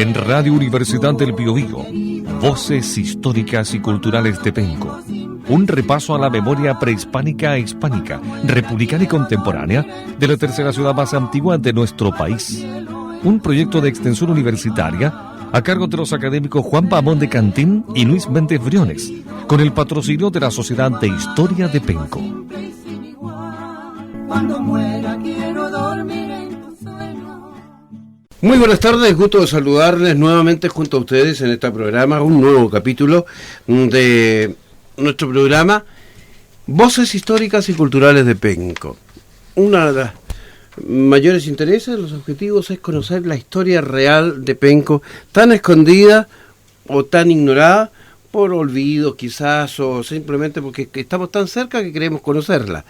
En Radio Universidad del Biobío, Voces Históricas y Culturales de Penco. Un repaso a la memoria prehispánica e hispánica, republicana y contemporánea de la tercera ciudad más antigua de nuestro país. Un proyecto de extensión universitaria a cargo de los académicos Juan Bahamón de Cantín y Luis Méndez Briones, con el patrocinio de la Sociedad de Historia de Penco. Cuando muera quiero dormir en tu sueño. Muy buenas tardes, gusto de saludarles nuevamente junto a ustedes en este programa, un nuevo capítulo de nuestro programa Voces Históricas y Culturales de Penco. Una de las mayores intereses, los objetivos es conocer la historia real de Penco, tan escondida o tan ignorada por olvido quizás, o simplemente porque estamos tan cerca que queremos conocerla.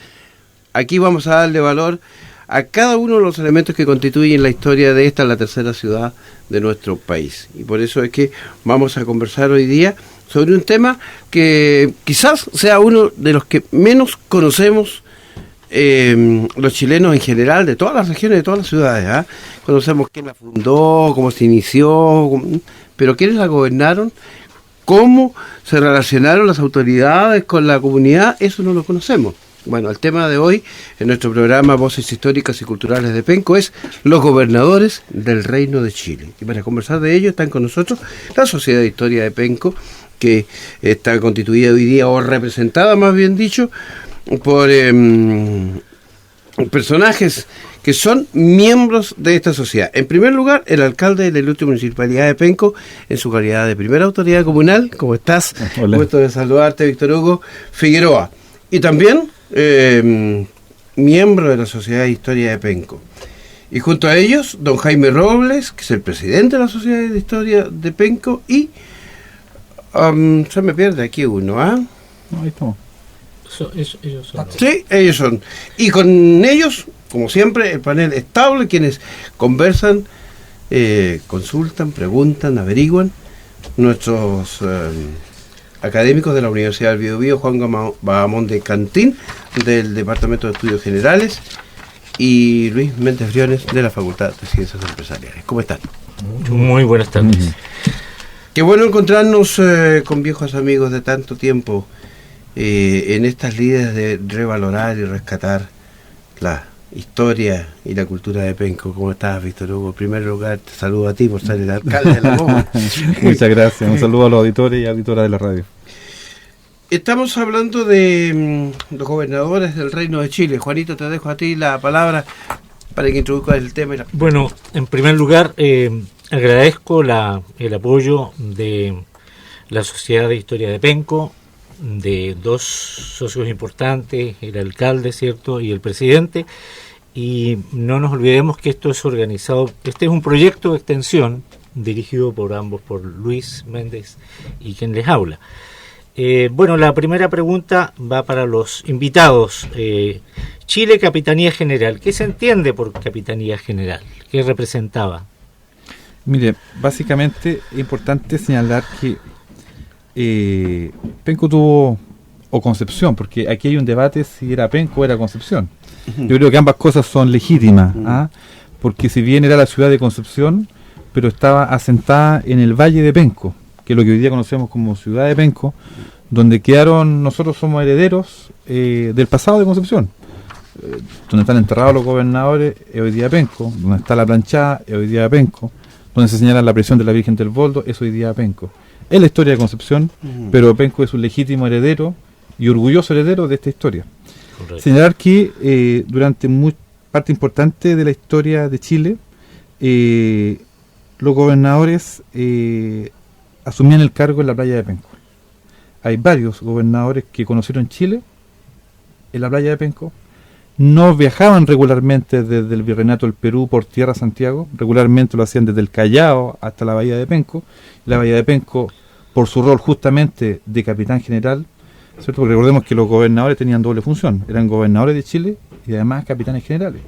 Aquí vamos a darle valor a cada uno de los elementos que constituyen la historia de esta, la tercera ciudad de nuestro país. Y por eso es que vamos a conversar hoy día sobre un tema que quizás sea uno de los que menos conocemos los chilenos en general, de todas las regiones, de todas las ciudades. ¿Ah? Conocemos quién la fundó, cómo se inició, pero quiénes la gobernaron, cómo se relacionaron las autoridades con la comunidad, eso no lo conocemos. Bueno, el tema de hoy en nuestro programa Voces Históricas y Culturales de Penco es los gobernadores del Reino de Chile. Y para conversar de ello están con nosotros la Sociedad de Historia de Penco, que está constituida hoy día, o representada más bien dicho, por personajes que son miembros de esta sociedad. En primer lugar, el alcalde de la ilustre municipalidad de Penco, en su calidad de primera autoridad comunal. ¿Cómo estás? Hola. Gusto de saludarte, Víctor Hugo Figueroa. Y también miembro de la Sociedad de Historia de Penco. Y junto a ellos, don Jaime Robles, que es el presidente de la Sociedad de Historia de Penco, y se me pierde aquí uno, ¿ah? No, ahí estamos. Ellos son. Sí, ellos son. Y con ellos, como siempre, el panel estable, quienes conversan, consultan, preguntan, averiguan, nuestros académicos de la Universidad del Biobío, Juan Bahamón de Cantín, del Departamento de Estudios Generales, y Luis Méndez Briones, de la Facultad de Ciencias Empresariales. ¿Cómo están? Muy buenas tardes. Qué bueno encontrarnos con viejos amigos de tanto tiempo en estas líderes de revalorar y rescatar la historia y la cultura de Penco. ¿Cómo estás, Víctor Hugo? En primer lugar, te saludo a ti por ser el alcalde de la Goma. Muchas gracias. Un saludo a los auditores y auditoras de la radio. Estamos hablando de los gobernadores del Reino de Chile. Juanito, te dejo a ti la palabra para que introduzcas el tema. Bueno, en primer lugar, agradezco el apoyo de la Sociedad de Historia de Penco, de dos socios importantes, el alcalde, ¿cierto?, y el presidente. Y no nos olvidemos que esto es organizado, este es un proyecto de extensión dirigido por ambos, por Luis Méndez y quien les habla. Bueno, la primera pregunta va para los invitados. Chile, Capitanía General. ¿Qué se entiende por Capitanía General? ¿Qué representaba? Mire, básicamente es importante señalar que Penco tuvo, o Concepción, porque aquí hay un debate si era Penco o era Concepción. Yo creo que ambas cosas son legítimas, porque si bien era la ciudad de Concepción, pero estaba asentada en el Valle de Penco, que es lo que hoy día conocemos como ciudad de Penco, donde quedaron, nosotros somos herederos del pasado de Concepción. Donde están enterrados los gobernadores es hoy día Penco, donde está la planchada es hoy día Penco, donde se señala la prisión de la Virgen del Boldo es hoy día Penco. Es la historia de Concepción, pero Penco es un legítimo heredero y orgulloso heredero de esta historia. Correcto. Señalar que durante parte importante de la historia de Chile, los gobernadores asumían el cargo en la playa de Penco. Hay varios gobernadores que conocieron Chile en la playa de Penco. No viajaban regularmente desde el Virreinato del Perú por tierra a Santiago, regularmente lo hacían desde el Callao hasta la bahía de Penco. La bahía de Penco, por su rol justamente de capitán general, ¿cierto? Porque recordemos que los gobernadores tenían doble función, eran gobernadores de Chile y además capitanes generales.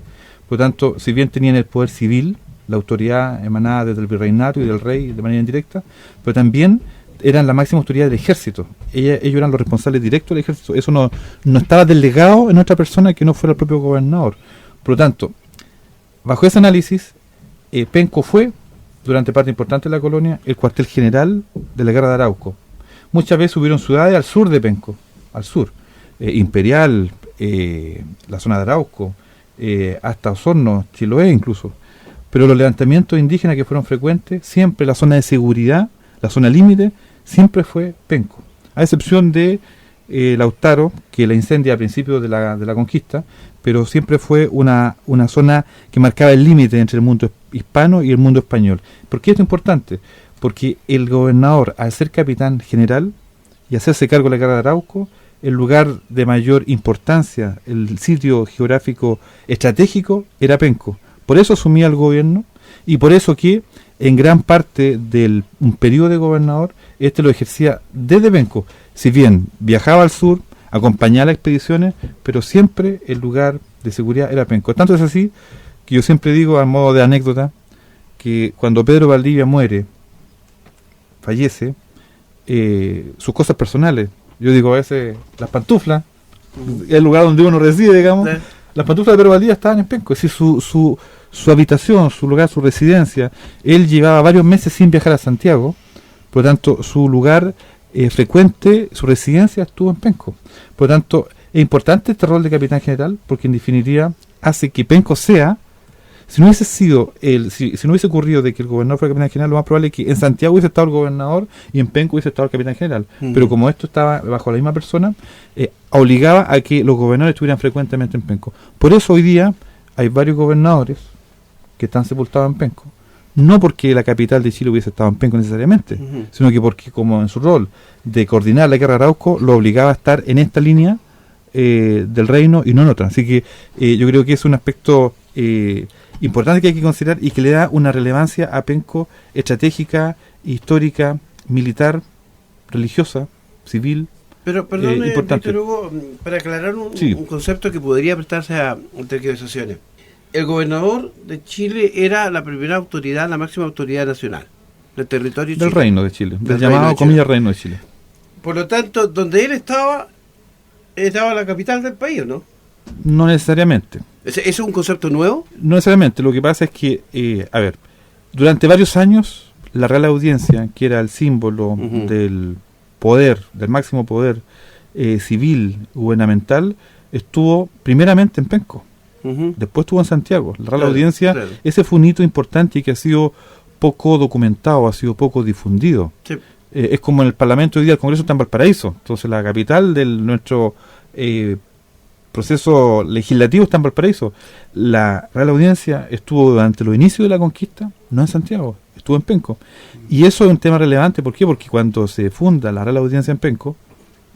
Por lo tanto, si bien tenían el poder civil, la autoridad emanada desde el virreinato y del rey de manera indirecta, pero también eran la máxima autoridad del ejército. Ellos eran los responsables directos del ejército. Eso no estaba delegado en otra persona que no fuera el propio gobernador. Por lo tanto, bajo ese análisis, Penco fue durante parte importante de la colonia, el cuartel general de la guerra de Arauco. Muchas veces hubieron ciudades al sur de Penco, al sur, Imperial, la zona de Arauco, hasta Osorno, Chiloé incluso. Pero los levantamientos indígenas que fueron frecuentes, siempre la zona de seguridad, la zona límite, siempre fue Penco. A excepción de Lautaro, que la incendia a principios de la conquista, pero siempre fue una zona que marcaba el límite entre el mundo hispano y el mundo español. ¿Por qué esto es importante? Porque el gobernador, al ser capitán general y hacerse cargo de la guerra de Arauco, el lugar de mayor importancia, el sitio geográfico estratégico, era Penco. Por eso asumía el gobierno, y por eso que en gran parte del un periodo de gobernador, este lo ejercía desde Penco. Si bien viajaba al sur, acompañaba las expediciones, pero siempre el lugar de seguridad era Penco. Tanto es así que yo siempre digo, a modo de anécdota, que cuando Pedro Valdivia muere, fallece, sus cosas personales, yo digo a veces las pantuflas, el lugar donde uno reside, digamos, sí. Las pantuflas de Pedro Valdivia estaban en Penco, es decir, su habitación, su lugar, su residencia. Él llevaba varios meses sin viajar a Santiago, por lo tanto su lugar frecuente, su residencia estuvo en Penco. Por lo tanto, es importante este rol de capitán general, porque en definitiva hace que Penco sea, si no hubiese sido si no hubiese ocurrido de que el gobernador fuera capitán general, lo más probable es que en Santiago hubiese estado el gobernador y en Penco hubiese estado el capitán general. Pero como esto estaba bajo la misma persona, obligaba a que los gobernadores estuvieran frecuentemente en Penco. Por eso hoy día hay varios gobernadores que están sepultados en Penco. No porque la capital de Chile hubiese estado en Penco necesariamente, sino que porque, como en su rol de coordinar la guerra de Arauco, lo obligaba a estar en esta línea del reino y no en otra. Así que yo creo que es un aspecto importante que hay que considerar y que le da una relevancia a Penco estratégica, histórica, militar, religiosa, civil. Pero perdón, importante. Víctor Hugo, para aclarar un concepto que podría prestarse a tergiversaciones. El gobernador de Chile era la primera autoridad, la máxima autoridad nacional del territorio del Chile. Reino de Chile, del llamado, comillas, Reino de Chile. Por lo tanto, donde él estaba la capital del país, ¿o no? No necesariamente. ¿Eso es un concepto nuevo? No necesariamente. Lo que pasa es que, durante varios años, la Real Audiencia, que era el símbolo del poder, del máximo poder civil, gubernamental, estuvo primeramente en Penco. Después estuvo en Santiago. La Real Audiencia, ese fue un hito importante y que ha sido poco documentado, ha sido poco difundido. Sí. Es como en el Parlamento hoy día, el Congreso está en Valparaíso. Entonces la capital de nuestro proceso legislativo está en Valparaíso. La Real Audiencia estuvo durante los inicios de la conquista, no en Santiago, estuvo en Penco. Y eso es un tema relevante. ¿Por qué? Porque cuando se funda la Real Audiencia en Penco,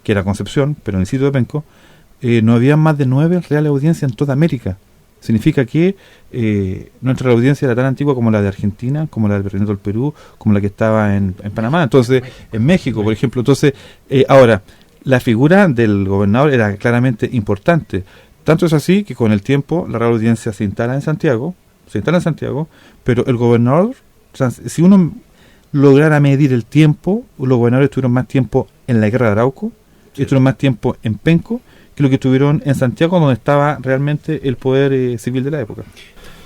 que era Concepción, pero en el sitio de Penco, no había más de 9 Reales Audiencias en toda América. Significa que nuestra audiencia era tan antigua como la de Argentina, como la del Virreinato del Perú, como la que estaba en Panamá, entonces en México, por ejemplo. Entonces, ahora, la figura del gobernador era claramente importante. Tanto es así que con el tiempo la Real Audiencia se instala en Santiago, pero el gobernador, si uno lograra medir el tiempo, los gobernadores tuvieron más tiempo en la guerra de Arauco, estuvieron más tiempo en Penco, que lo que estuvieron en Santiago, donde estaba realmente el poder civil de la época.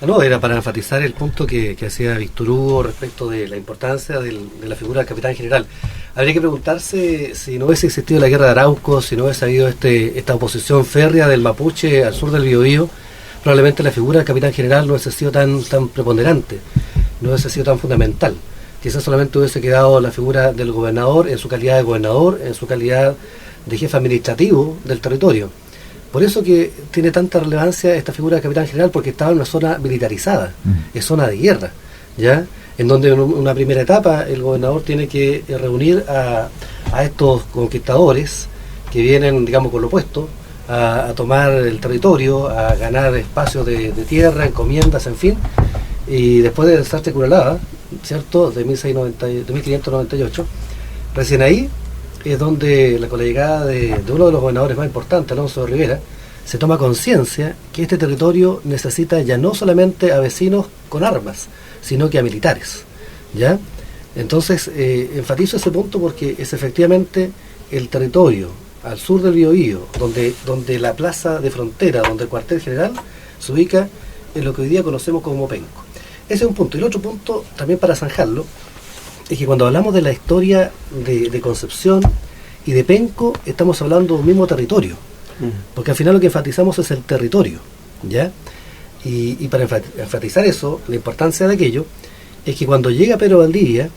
No, era para enfatizar el punto que hacía Víctor Hugo respecto de la importancia de la figura del capitán general. Habría que preguntarse si no hubiese existido la guerra de Arauco, si no hubiese habido esta oposición férrea del Mapuche al sur del Biobío, probablemente la figura del capitán general no hubiese sido tan preponderante, no hubiese sido tan fundamental. Quizás solamente hubiese quedado la figura del gobernador en su calidad de gobernador, en su calidad de jefe administrativo del territorio. Por eso que tiene tanta relevancia esta figura del capitán general, porque estaba en una zona militarizada, es zona de guerra, ¿ya? En donde en una primera etapa el gobernador tiene que reunir a estos conquistadores que vienen, digamos, con lo opuesto, a tomar el territorio, a ganar espacios de tierra, encomiendas, en fin, y después del desastre Curalaba, ¿cierto?, de 1598, recién ahí es donde con la llegada de uno de los gobernadores más importantes, Alonso de Rivera, se toma conciencia que este territorio necesita ya no solamente a vecinos con armas, sino que a militares, ¿ya? Entonces, enfatizo ese punto porque es efectivamente el territorio al sur del Biobío, donde la plaza de frontera, donde el cuartel general se ubica en lo que hoy día conocemos como Penco. Ese es un punto. Y el otro punto, también para zanjarlo, es que cuando hablamos de la historia de Concepción y de Penco, estamos hablando de un mismo territorio. Porque al final lo que enfatizamos es el territorio, ¿ya? Y para enfatizar eso, la importancia de aquello, es que cuando llega Pedro Valdivia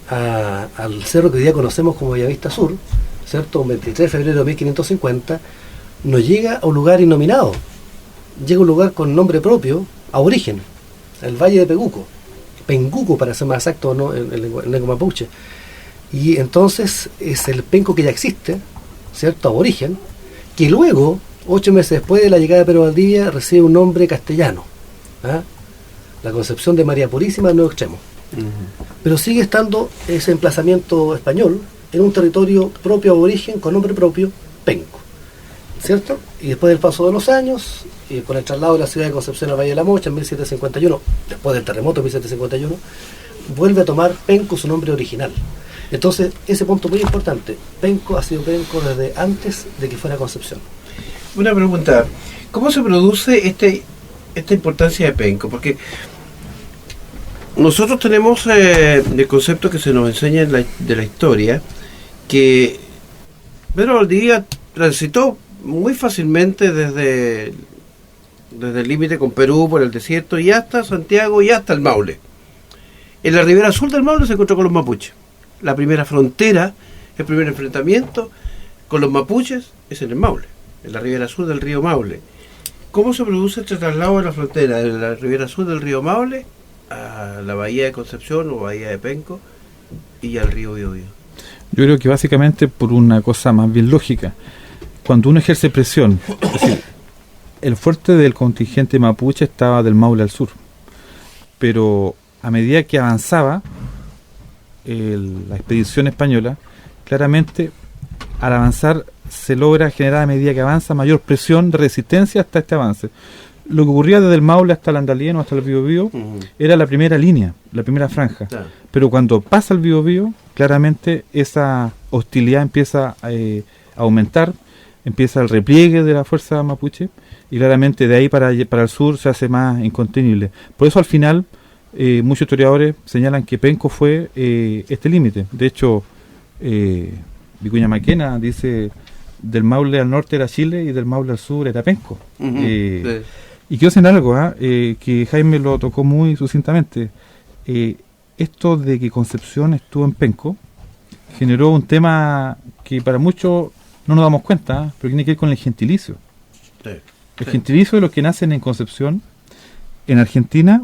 al cerro que hoy día conocemos como Bellavista Sur, ¿cierto? Un 23 de febrero de 1550, no llega a un lugar innominado, llega a un lugar con nombre propio, aborigen, el Valle de Peguco, Penguco para ser más exacto, ¿no? en lengua mapuche. Y entonces es el Penco que ya existe, ¿cierto? Aborigen, que luego, 8 meses después de la llegada de Pedro Valdivia, recibe un nombre castellano, ¿ah? La Concepción de María Purísima del Nuevo Extremo. Pero sigue estando ese emplazamiento español en un territorio propio aborigen con nombre propio, Penco, ¿cierto? Y después del paso de los años, con el traslado de la ciudad de Concepción al Valle de la Mocha en 1751, después del terremoto de 1751, vuelve a tomar Penco su nombre original. Entonces, ese punto muy importante, Penco ha sido Penco desde antes de que fuera Concepción. Una pregunta, ¿cómo se produce esta importancia de Penco? Porque nosotros tenemos el concepto que se nos enseña de la historia, que Pedro Valdivia transitó muy fácilmente desde el límite con Perú, por el desierto, y hasta Santiago y hasta el Maule. En la ribera sur del Maule se encontró con los mapuches. La primera frontera, el primer enfrentamiento con los mapuches es en el Maule, en la ribera sur del río Maule. ¿Cómo se produce este traslado de la frontera de la ribera sur del río Maule a la bahía de Concepción o bahía de Penco y al río Biobío? Yo creo que básicamente por una cosa más bien lógica. Cuando uno ejerce presión, es decir, el fuerte del contingente mapuche estaba del Maule al sur, pero a medida que avanzaba la expedición española, claramente al avanzar se logra generar, a medida que avanza, mayor presión de resistencia hasta este avance. Lo que ocurría desde el Maule hasta el Andalieno, hasta el Biobío, era la primera línea, la primera franja. Claro. Pero cuando pasa el Biobío, claramente esa hostilidad empieza a aumentar, empieza el repliegue de la fuerza mapuche, y claramente de ahí para el sur se hace más incontenible. Por eso al final muchos historiadores señalan que Penco fue este límite. De hecho, Vicuña Maquena dice: del Maule al norte era Chile y del Maule al sur era Penco. Sí. Y quiero decir algo, que Jaime lo tocó muy sucintamente. Esto de que Concepción estuvo en Penco generó un tema que para muchos no nos damos cuenta, pero tiene que ver con el gentilicio. Sí. El gentilicio de los que nacen en Concepción, en Argentina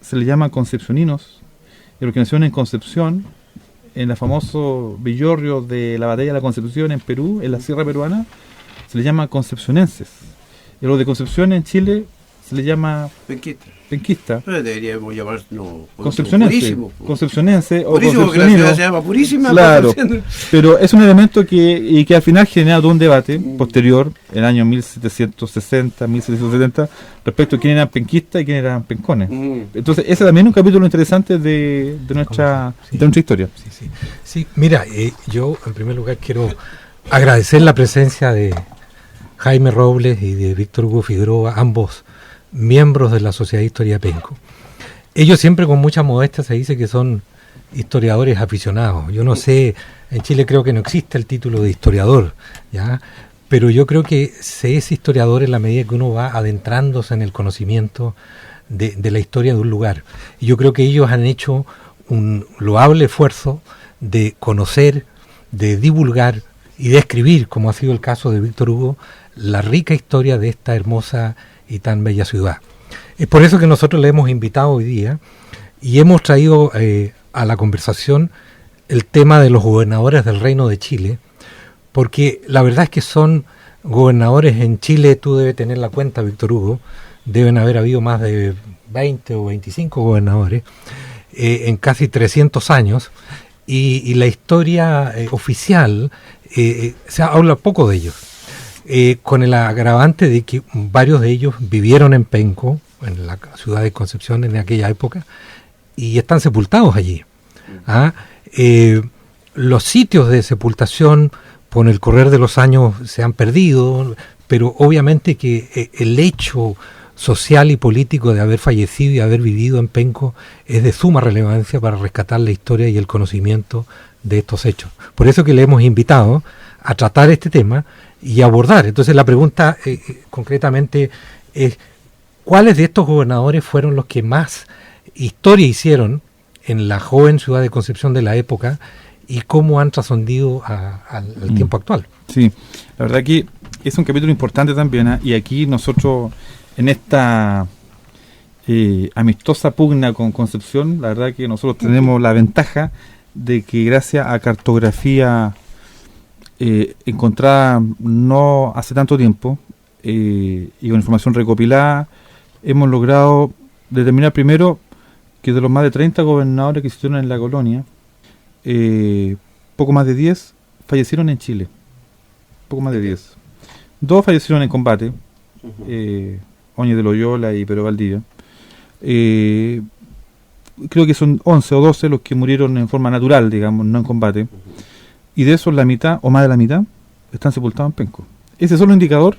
se le llama concepcioninos, y los que nacieron en Concepción, en el famoso villorrio de la batalla de la Concepción en Perú, en la sierra peruana, se le llama concepcionenses. Y a los de Concepción en Chile se le llama penquista. Pero deberíamos llamar concepcionense o purísimo, porque la ciudad se llama Purísima. Claro, pero es un elemento que al final genera todo un debate posterior, en el año 1760, 1770, respecto a quién eran penquistas y quién eran pencones. Entonces, ese también es un capítulo interesante de nuestra historia. Sí, mira, yo en primer lugar quiero agradecer la presencia de Jaime Robles y de Víctor Hugo Figueroa, ambos miembros de la Sociedad de Historia de Penco. Ellos siempre con mucha modestia se dice que son historiadores aficionados. Yo no sé, en Chile creo que no existe el título de historiador, ¿ya? Pero yo creo que se es historiador en la medida que uno va adentrándose en el conocimiento de la historia de un lugar. Y yo creo que ellos han hecho un loable esfuerzo de conocer, de divulgar y de escribir, como ha sido el caso de Víctor Hugo, la rica historia de esta hermosa y tan bella ciudad. Es por eso que nosotros le hemos invitado hoy día y hemos traído a la conversación el tema de los gobernadores del Reino de Chile, porque la verdad es que son gobernadores en Chile, tú debes tener la cuenta, Víctor Hugo, deben haber habido más de 20 o 25 gobernadores en casi 300 años, y la historia oficial se habla poco de ellos. Con el agravante de que varios de ellos vivieron en Penco, en la ciudad de Concepción en aquella época, y están sepultados allí. Los sitios de sepultación con el correr de los años se han perdido, pero obviamente que el hecho social y político de haber fallecido y haber vivido en Penco es de suma relevancia para rescatar la historia y el conocimiento de estos hechos. Por eso que le hemos invitado a tratar este tema y abordar. Entonces la pregunta concretamente es, ¿cuáles de estos gobernadores fueron los que más historia hicieron en la joven ciudad de Concepción de la época y cómo han trascendido al tiempo actual? Sí, la verdad que es un capítulo importante también, y aquí nosotros en esta amistosa pugna con Concepción, la verdad que nosotros tenemos la ventaja de que gracias a cartografía encontrada no hace tanto tiempo y con información recopilada, hemos logrado determinar primero que de los más de 30 gobernadores que existieron en la colonia, poco más de 10 fallecieron en Chile. Poco más de 10. 2 fallecieron en combate, Óñez de Loyola y Pero Valdivia. Creo que son 11 o 12 los que murieron en forma natural, digamos, no en combate. Y de esos la mitad, o más de la mitad, están sepultados en Penco. Ese solo indicador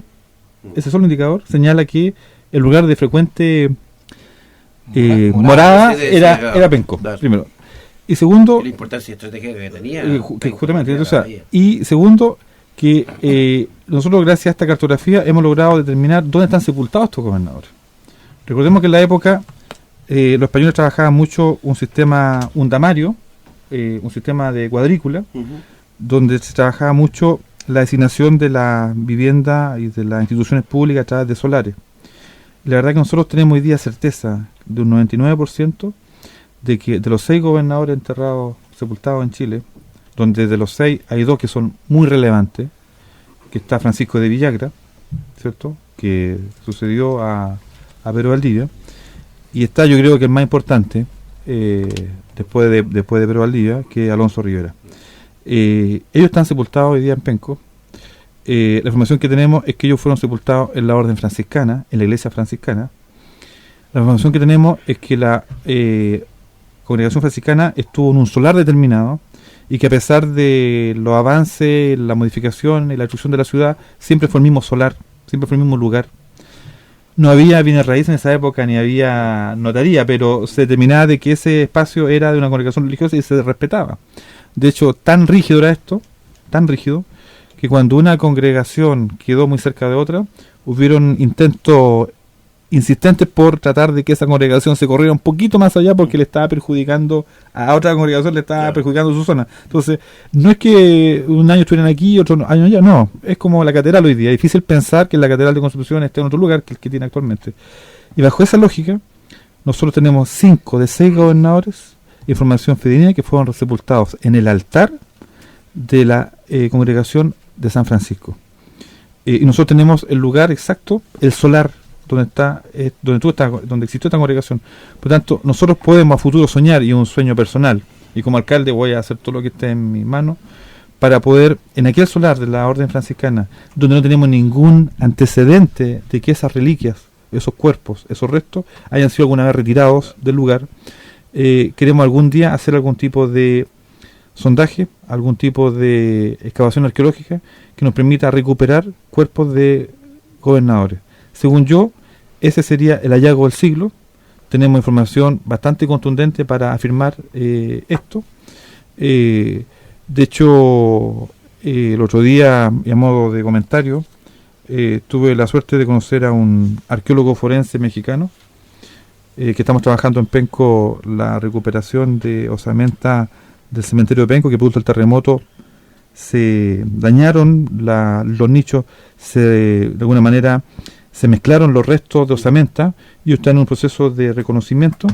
señala que el lugar de frecuente morada era Penco, claro. Primero. Y segundo, la importancia estratégica que tenía. Justamente, o sea, y segundo, que nosotros gracias a esta cartografía hemos logrado determinar dónde están sepultados estos gobernadores. Recordemos que en la época los españoles trabajaban mucho un sistema undamario, un sistema de cuadrícula, donde se trabajaba mucho la designación de la vivienda y de las instituciones públicas a través de solares. Y la verdad que nosotros tenemos hoy día certeza de un 99% de que de los 6 gobernadores enterrados, sepultados en Chile, donde de los 6 hay 2 que son muy relevantes, que está Francisco de Villagra, ¿cierto?, que sucedió a Pero Valdivia, y está, yo creo que el más importante, después de Pero Valdivia, que es Alonso Rivera. Ellos están sepultados hoy día en Penco. La información que tenemos es que ellos fueron sepultados en la orden franciscana, en la iglesia franciscana. La información que tenemos es que la congregación franciscana estuvo en un solar determinado y que a pesar de los avances, la modificación y la destrucción de la ciudad, siempre fue el mismo solar, siempre fue el mismo lugar. No había bienes raíces en esa época, ni había notaría, pero se determinaba de que ese espacio era de una congregación religiosa y se respetaba. De hecho, tan rígido era esto, tan rígido, que cuando una congregación quedó muy cerca de otra, hubieron intentos insistentes por tratar de que esa congregación se corriera un poquito más allá porque le estaba perjudicando a otra congregación, le estaba perjudicando su zona. Entonces, no es que un año estuvieran aquí y otro año allá, no. Es como la catedral hoy día. Es difícil pensar que la catedral de Constitución esté en otro lugar que el que tiene actualmente. Y bajo esa lógica, nosotros tenemos 5 de 6 gobernadores, información fidedigna, que fueron sepultados en el altar de la congregación de San Francisco. Y nosotros tenemos el lugar exacto, el solar, donde está, donde existió esta congregación. Por tanto, nosotros podemos a futuro soñar, y un sueño personal, y como alcalde voy a hacer todo lo que esté en mi mano, para poder, en aquel solar de la orden franciscana, donde no tenemos ningún antecedente de que esas reliquias, esos cuerpos, esos restos, hayan sido alguna vez retirados del lugar, queremos algún día hacer algún tipo de sondaje, algún tipo de excavación arqueológica que nos permita recuperar cuerpos de gobernadores. Según yo, ese sería el hallazgo del siglo. Tenemos información bastante contundente para afirmar esto. De hecho, el otro día, y a modo de comentario, tuve la suerte de conocer a un arqueólogo forense mexicano, que estamos trabajando en Penco la recuperación de osamenta del cementerio de Penco, que producto del terremoto se dañaron los nichos, de alguna manera se mezclaron los restos de osamenta y está en un proceso de reconocimiento,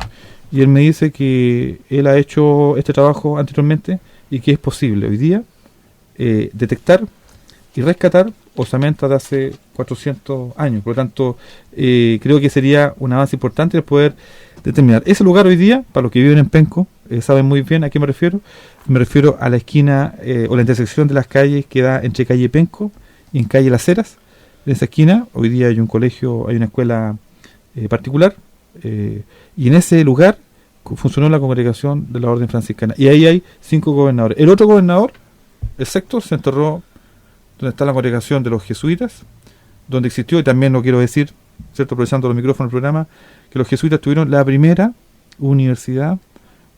y él me dice que él ha hecho este trabajo anteriormente y que es posible hoy día detectar y rescatar osamenta de hace 400 años. Por lo tanto, creo que sería un avance importante el poder determinar ese lugar hoy día. Para los que viven en Penco, saben muy bien a qué me refiero. Me refiero a la esquina o la intersección de las calles que da entre calle Penco y en calle Las Heras. En esa esquina hoy día hay un colegio, hay una escuela particular, y en ese lugar funcionó la congregación de la orden franciscana, y ahí hay 5 gobernadores. El otro gobernador, el sexto, se enterró donde está la congregación de los jesuitas, donde existió, y también lo quiero decir, ¿cierto? Aprovechando los micrófonos del programa, que los jesuitas tuvieron la primera universidad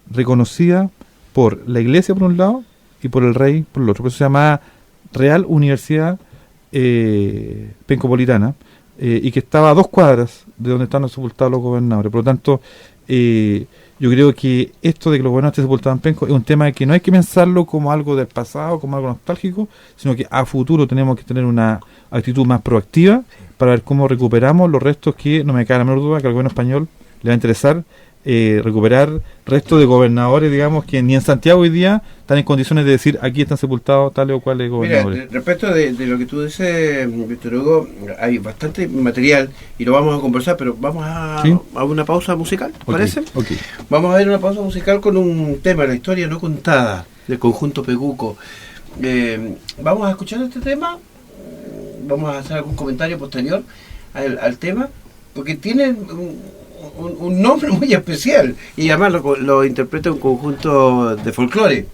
reconocida por la iglesia por un lado y por el rey por el otro. Por eso se llama Real Universidad Pencopolitana, y que estaba a 2 cuadras de donde están sepultados los gobernadores. Por lo tanto, yo creo que esto de que los gobernadores estén sepultados en Penco es un tema que no hay que pensarlo como algo del pasado, como algo nostálgico, sino que a futuro tenemos que tener una actitud más proactiva para ver cómo recuperamos los restos que, no me cabe la menor duda, que al gobierno español le va a interesar recuperar restos de gobernadores, digamos, que ni en Santiago hoy día están en condiciones de decir aquí están sepultados tales o cuales gobernadores. Mira, respecto de lo que tú dices, Víctor Hugo, hay bastante material y lo vamos a conversar, pero vamos a una pausa musical, ¿parece? Okay. Vamos a ver una pausa musical con un tema, la historia no contada del conjunto Peguco. Vamos a escuchar este tema, vamos a hacer algún comentario posterior al tema, porque tiene un nombre muy especial y además lo interpreta un conjunto de folclore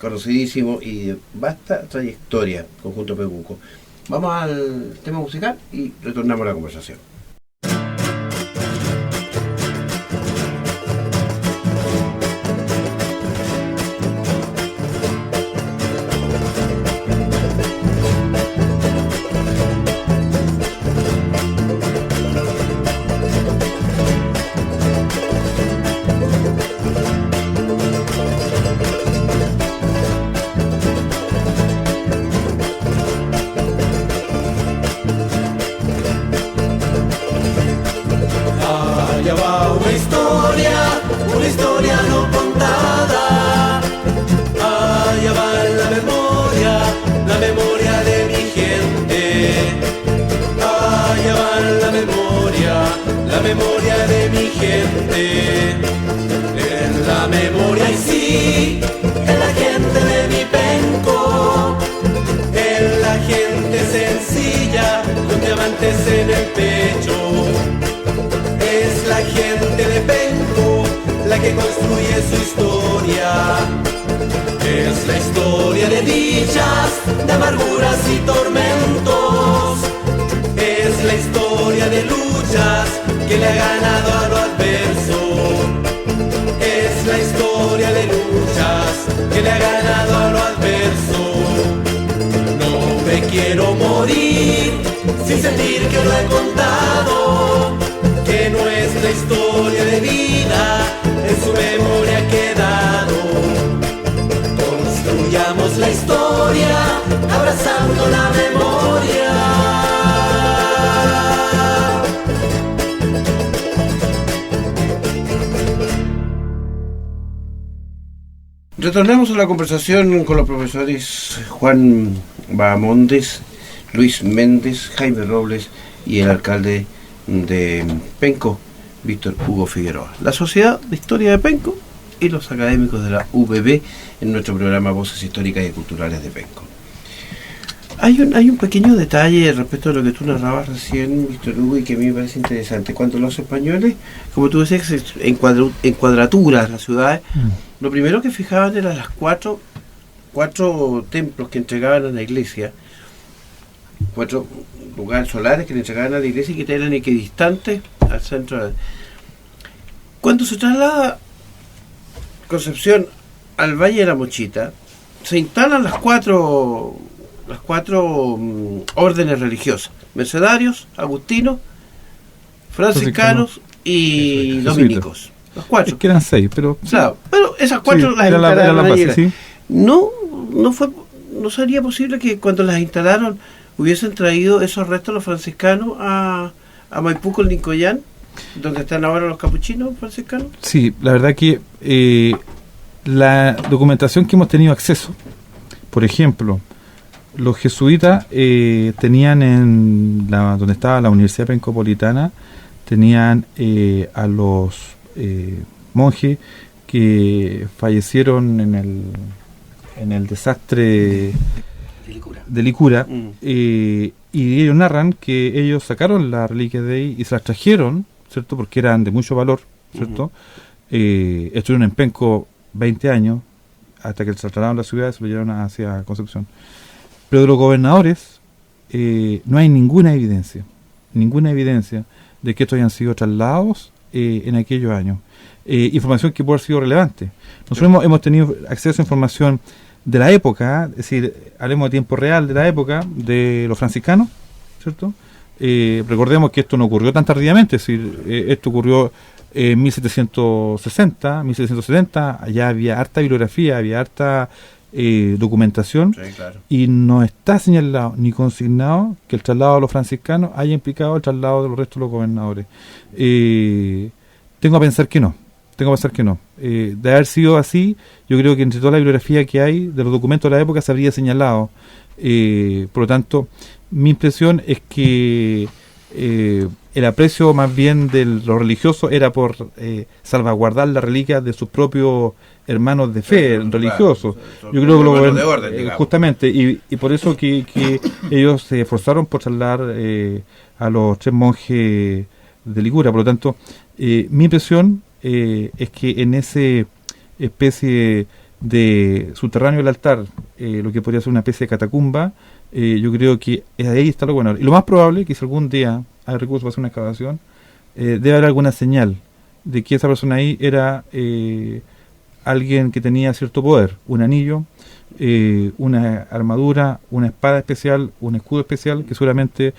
conocidísimo y de vasta trayectoria, conjunto Peguco. Vamos al tema musical y retornamos a la conversación. Una historia no contada. Allá va la memoria de mi gente. Allá va la memoria de mi gente. En la memoria y sí, en la gente de mi Penco. En la gente sencilla, con diamantes en el pecho. Es la gente de Penco la que construye su historia. Es la historia de dichas, de amarguras y tormentos. Es la historia de luchas que le ha ganado a lo adverso. Es la historia de luchas que le ha ganado a lo adverso. No me quiero morir sin sentir que lo he contado, que nuestra historia de vida en su memoria ha quedado. Construyamos la historia abrazando la memoria. Retornamos a la conversación con los profesores Juan Bahamondes, Luis Méndez, Jaime Robles y el alcalde de Penco, Víctor Hugo Figueroa. La Sociedad de Historia de Penco y los académicos de la UBB en nuestro programa Voces Históricas y Culturales de Penco. Hay un pequeño detalle respecto a lo que tú narrabas recién, Víctor Hugo, y que a mí me parece interesante. Cuando los españoles, como tú decías, en cuadraturas las ciudades, lo primero que fijaban eran las cuatro templos que entregaban a la iglesia, 4 lugares solares que le entregaban a la iglesia y que eran equidistantes al centro. Cuando se traslada Concepción al Valle de la Mochita, se instalan las cuatro órdenes religiosas: mercedarios, agustinos, franciscanos y dominicos. Los 4. Es que eran 6, pero... Claro, pero esas 4 las instalaron allí. ¿Sí? No sería posible que cuando las instalaron hubiesen traído esos restos los franciscanos a Maipú con Lincoyán, donde están ahora los capuchinos franciscanos. Sí, la verdad que la documentación que hemos tenido acceso, por ejemplo, los jesuitas tenían donde estaba la Universidad Pencopolitana, tenían a los monjes que fallecieron en el desastre de Licura, y ellos narran que ellos sacaron las reliquias de ahí y se las trajeron, ¿cierto? Porque eran de mucho valor, ¿cierto? Estuvieron en Penco 20 años hasta que se trasladaron a la ciudad y se lo llevaron hacia Concepción. Pero de los gobernadores no hay ninguna evidencia, ninguna evidencia de que estos hayan sido trasladados en aquellos años. Información que puede haber sido relevante. Nosotros hemos tenido acceso a información de la época, es decir, hablemos de tiempo real de la época de los franciscanos, ¿cierto? Recordemos que esto no ocurrió tan tardíamente, es decir, esto ocurrió en 1760, 1770, ya había harta bibliografía, había harta documentación, Sí, claro. y no está señalado ni consignado que el traslado de los franciscanos haya implicado el traslado de los restos de los gobernadores. Tengo a pensar que no. De haber sido así, yo creo que entre toda la bibliografía que hay de los documentos de la época se habría señalado. Por lo tanto, mi impresión es que el aprecio más bien de lo religioso era por salvaguardar la reliquia de sus propios hermanos de fe religiosos. Yo creo que hermanos de orden, digamos. justamente, y por eso que ellos se esforzaron por trasladar a los 3 monjes de Ligura. Por lo tanto, mi impresión es que en ese especie de subterráneo del altar, lo que podría ser una especie de catacumba, yo creo que ahí está lo bueno. Y lo más probable es que si algún día hay recursos para hacer una excavación, debe haber alguna señal de que esa persona ahí era alguien que tenía cierto poder, un anillo, una armadura, una espada especial, un escudo especial, que seguramente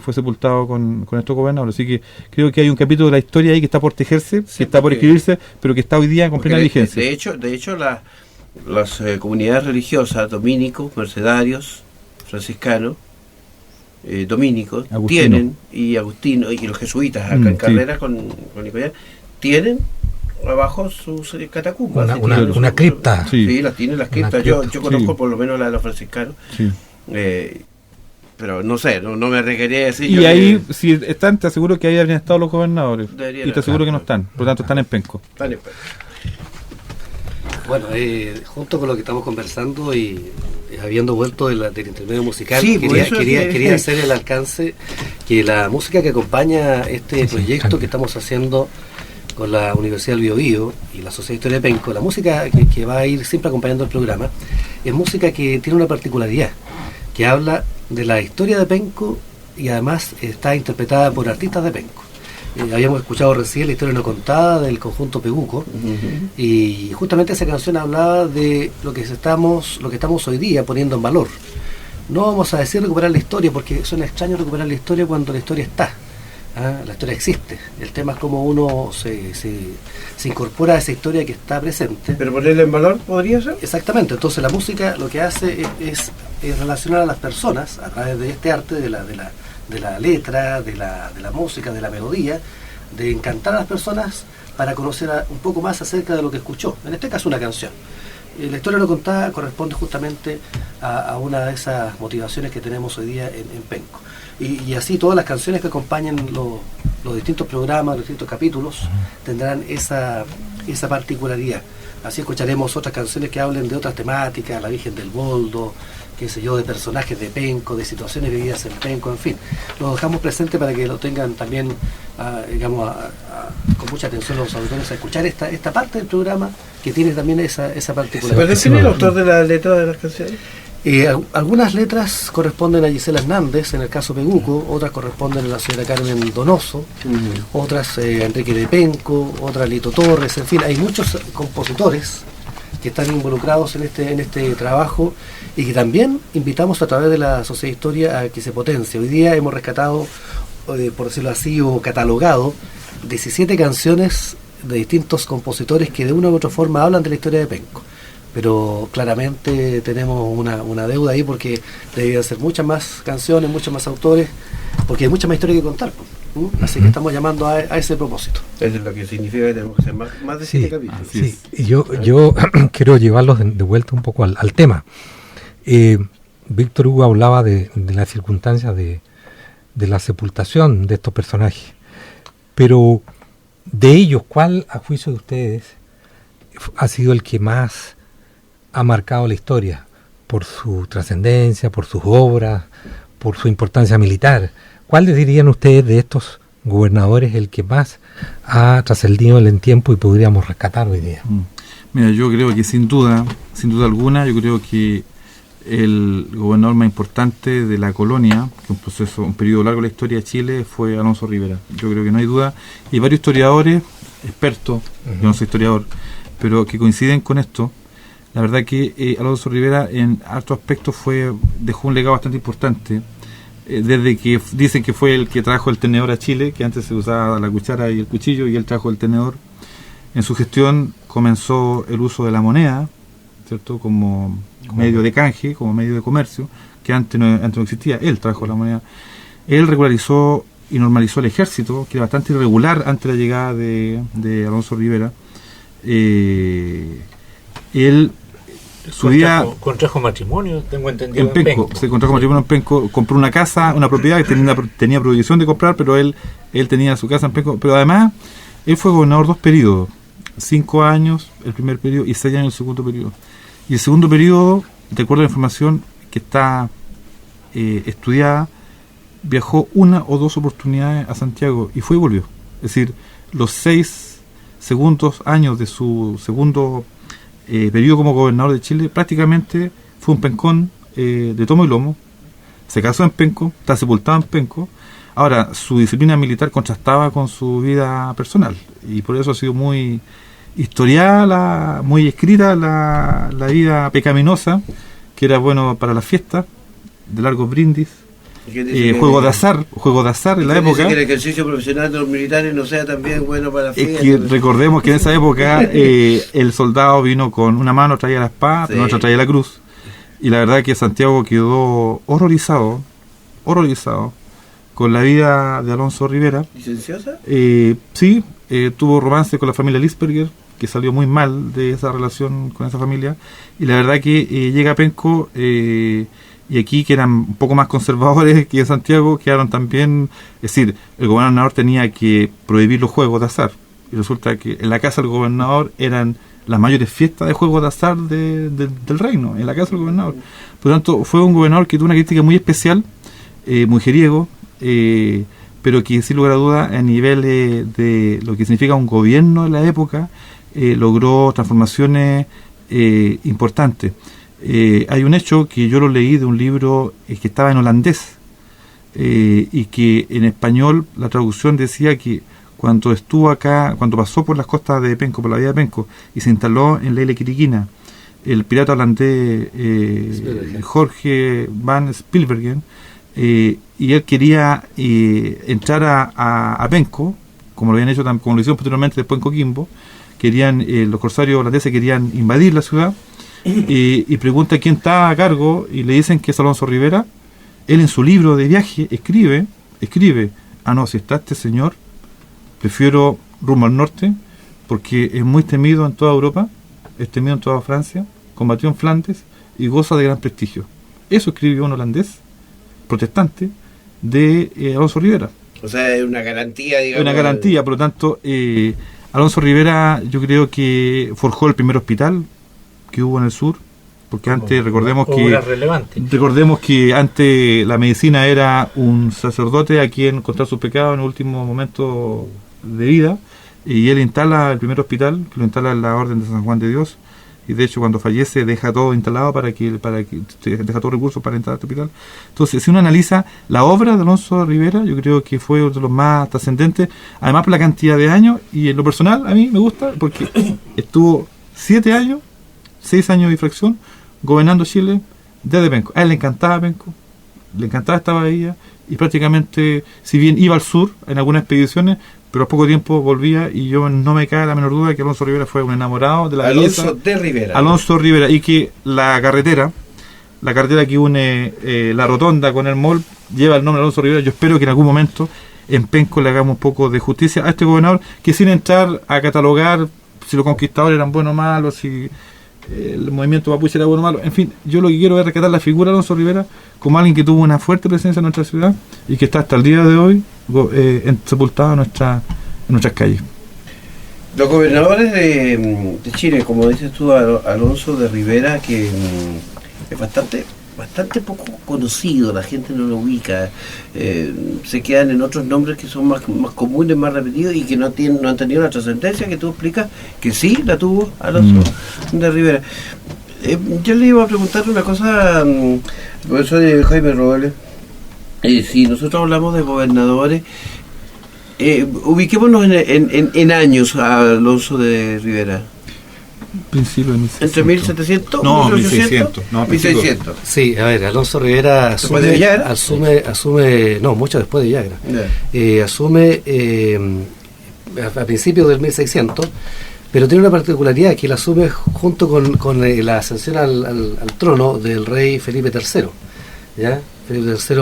fue sepultado con estos gobernadores. Así que creo que hay un capítulo de la historia ahí que está por tejerse, Sí, que está por porque- escribirse, pero que está hoy día con plena vigencia. De hecho las comunidades religiosas, dominicos, mercedarios, franciscanos, dominicos, Agustino. tienen, y agustinos, y los jesuitas acá en Sí. Carrera con Nicolás, tienen abajo sus catacumbas. Una- Sí, una- tienen una sus- cripta. Sí, Sí. las tienen las Una criptas. Yo cripta. conozco Sí. por lo menos la de los franciscanos. Sí. Pero no sé, no me requería decir. Y ahí, si están, te aseguro que ahí habrían estado los gobernadores. Deberían Y te aseguro estar. que no están. Por lo tanto, están en Penco. Están en Penco. Bueno, junto con lo que estamos conversando y habiendo vuelto del intermedio musical, Sí, por eso es que- quería hacer el alcance que la música que acompaña este proyecto que estamos haciendo con la Universidad del Biobío y la Sociedad de Historia de Penco, la música que va a ir siempre acompañando el programa, es música que tiene una particularidad, que habla de la historia de Penco y además está interpretada por artistas de Penco. Habíamos escuchado recién la historia no contada del conjunto Peguco, y justamente esa canción hablaba de lo que estamos hoy día poniendo en valor. No vamos a decir recuperar la historia, porque suena extraño recuperar la historia cuando la historia está. La historia existe. El tema es cómo uno se incorpora a esa historia que está presente. Pero ponerle en valor podría ser. Exactamente. Entonces la música lo que hace es relacionar a las personas a través de este arte, de la letra, de la música, de la melodía, de encantar a las personas para conocer un poco más acerca de lo que escuchó. En este caso una canción. La historia no contada corresponde justamente a una de esas motivaciones que tenemos hoy día en Penco. Y así todas las canciones que acompañan los distintos programas, los distintos capítulos, tendrán esa particularidad. Así escucharemos otras canciones que hablen de otras temáticas, la Virgen del Boldo, qué sé yo, de personajes de Penco, de situaciones vividas en Penco, en fin. Lo dejamos presente para que lo tengan también, con mucha atención los auditores a escuchar esta parte del programa que tiene también esa particularidad. ¿Puede decir el autor de la letra de las canciones? Algunas letras corresponden a Gisela Hernández, en el caso Peguco, otras corresponden a la señora Carmen Donoso, otras a Enrique de Penco, otras a Lito Torres, en fin, hay muchos compositores que están involucrados en este trabajo y que también invitamos a través de la Sociedad de Historia a que se potencie. Hoy día hemos rescatado, por decirlo así, o catalogado 17 canciones de distintos compositores que de una u otra forma hablan de la historia de Penco. Pero claramente tenemos una deuda ahí porque deberían ser muchas más canciones, muchos más autores, porque hay mucha más historia que contar. Así que estamos llamando a ese propósito. Eso es lo que significa que tenemos que hacer más de 7 capítulos. Sí, y yo quiero llevarlos de vuelta un poco al tema. Víctor Hugo hablaba de las circunstancias de la sepultación de estos personajes, pero de ellos, ¿cuál, a juicio de ustedes, ha sido el que más ha marcado la historia por su trascendencia, por sus obras, por su importancia militar? ¿Cuál les dirían ustedes de estos gobernadores el que más ha trascendido en el tiempo y podríamos rescatar hoy día? Mira, yo creo que sin duda alguna, yo creo que el gobernador más importante de la colonia, que un periodo largo de la historia de Chile, fue Alonso Rivera. Yo creo que no hay duda. Y varios historiadores, expertos, yo no soy historiador, pero que coinciden con esto. La verdad que Alonso Rivera en altos aspectos dejó un legado bastante importante. Desde que dicen que fue el que trajo el tenedor a Chile, que antes se usaba la cuchara y el cuchillo, y él trajo el tenedor. En su gestión comenzó el uso de la moneda, ¿cierto?, como medio de canje, como medio de comercio, que antes no existía. Él trajo la moneda. Él regularizó y normalizó el ejército, que era bastante irregular antes de la llegada de Alonso Rivera. Él contrajo matrimonio, tengo entendido, en Penco. Se contrajo matrimonio en Penco, compró una casa, una propiedad que tenía prohibición de comprar, pero él tenía su casa en Penco. Pero además, él fue gobernador 2 periodos, 5 años el primer periodo y 6 años el segundo periodo. Y el segundo periodo, de acuerdo a la información que está estudiada, viajó 1 o 2 oportunidades a Santiago y fue y volvió. Es decir, los 6 segundos años de su segundo periodo como gobernador de Chile, prácticamente fue un pencón de tomo y lomo. Se casó en Penco, está sepultado en Penco. Ahora, su disciplina militar contrastaba con su vida personal y por eso ha sido muy historiada, muy escrita la vida pecaminosa, que era bueno para las fiestas, de largos brindis, juego de azar en la época. Que el ejercicio profesional de los militares no sea también bueno para la fiesta. Que recordemos que en esa época el soldado vino con una mano, traía la espada, pero otra traía la cruz, y la verdad que Santiago quedó horrorizado con la vida de Alonso Rivera. ¿Licenciosa? Sí, tuvo romance con la familia Lisperger, que salió muy mal de esa relación con esa familia, y la verdad que llega a Penco, y aquí, que eran un poco más conservadores que en Santiago, quedaron también, es decir, el gobernador tenía que prohibir los juegos de azar, y resulta que en la casa del gobernador eran las mayores fiestas de juegos de azar del reino, en la casa del gobernador. Por lo tanto, fue un gobernador que tuvo una crítica muy especial, mujeriego, pero que sin lugar a dudas, a nivel de lo que significa un gobierno de la época, logró transformaciones importantes. Hay un hecho que yo lo leí de un libro que estaba en holandés, y que en español la traducción decía que cuando estuvo acá, cuando pasó por las costas de Penco, por la vía de Penco, y se instaló en la isla Quiriquina, el pirata holandés Jorge van Spilbergen, y él quería entrar a Penco, como lo habían hecho, como lo hicieron posteriormente después en Coquimbo. Los corsarios holandeses querían invadir la ciudad, y pregunta quién está a cargo, y le dicen que es Alonso Rivera. Él en su libro de viaje escribe, no, si está este señor, prefiero rumbo al norte, porque es muy temido en toda Europa, es temido en toda Francia, combatió en Flandes y goza de gran prestigio. Eso escribió un holandés protestante de Alonso Rivera. O sea, es una garantía, digamos. Una garantía, por lo tanto, Alonso Rivera, yo creo que forjó el primer hospital que hubo en el sur, porque antes recordemos que antes la medicina era un sacerdote a quien contar sus pecados en el último momento de vida, y él instala el primer hospital, que lo instala en la Orden de San Juan de Dios, y de hecho cuando fallece deja todo instalado para que deja todos recursos para entrar al hospital. Entonces, si uno analiza la obra de Alonso Rivera, yo creo que fue uno de los más trascendentes, además por la cantidad de años, y en lo personal a mí me gusta porque estuvo 6 años de fracción gobernando Chile desde Penco. A él le encantaba Penco, le encantaba esta bahía, y prácticamente, si bien iba al sur en algunas expediciones, pero a poco tiempo volvía, y yo no me cabe la menor duda que Alonso Rivera fue un enamorado de la Alonso de Rivera. Alonso Rivera, y que la carretera que une la rotonda con el mall lleva el nombre de Alonso Rivera. Yo espero que en algún momento en Penco le hagamos un poco de justicia a este gobernador, que sin entrar a catalogar si los conquistadores eran buenos o malos, si el movimiento mapuche era bueno o malo, en fin, yo lo que quiero es rescatar la figura de Alonso Rivera como alguien que tuvo una fuerte presencia en nuestra ciudad y que está hasta el día de hoy sepultado en nuestras calles. Los gobernadores de Chile, como dices tú, Alonso de Rivera, que es bastante poco conocido, la gente no lo ubica, se quedan en otros nombres que son más comunes, más repetidos, y que no han tenido la trascendencia que tú explicas, que sí la tuvo Alonso de Rivera. Yo le iba a preguntar una cosa, profesor Jaime Robles. Si nosotros hablamos de gobernadores, ubiquémonos en años a Alonso de Rivera. Principio de 1600. ¿Entre 1700? No, 1800. 1600. No, 1600. Sí, a ver, Alonso Rivera ¿Después de Villagra? asume, no, mucho después de Villagra. Asume a principios del 1600, pero tiene una particularidad que él asume junto con la ascensión al trono del rey Felipe III. ¿Ya? Felipe III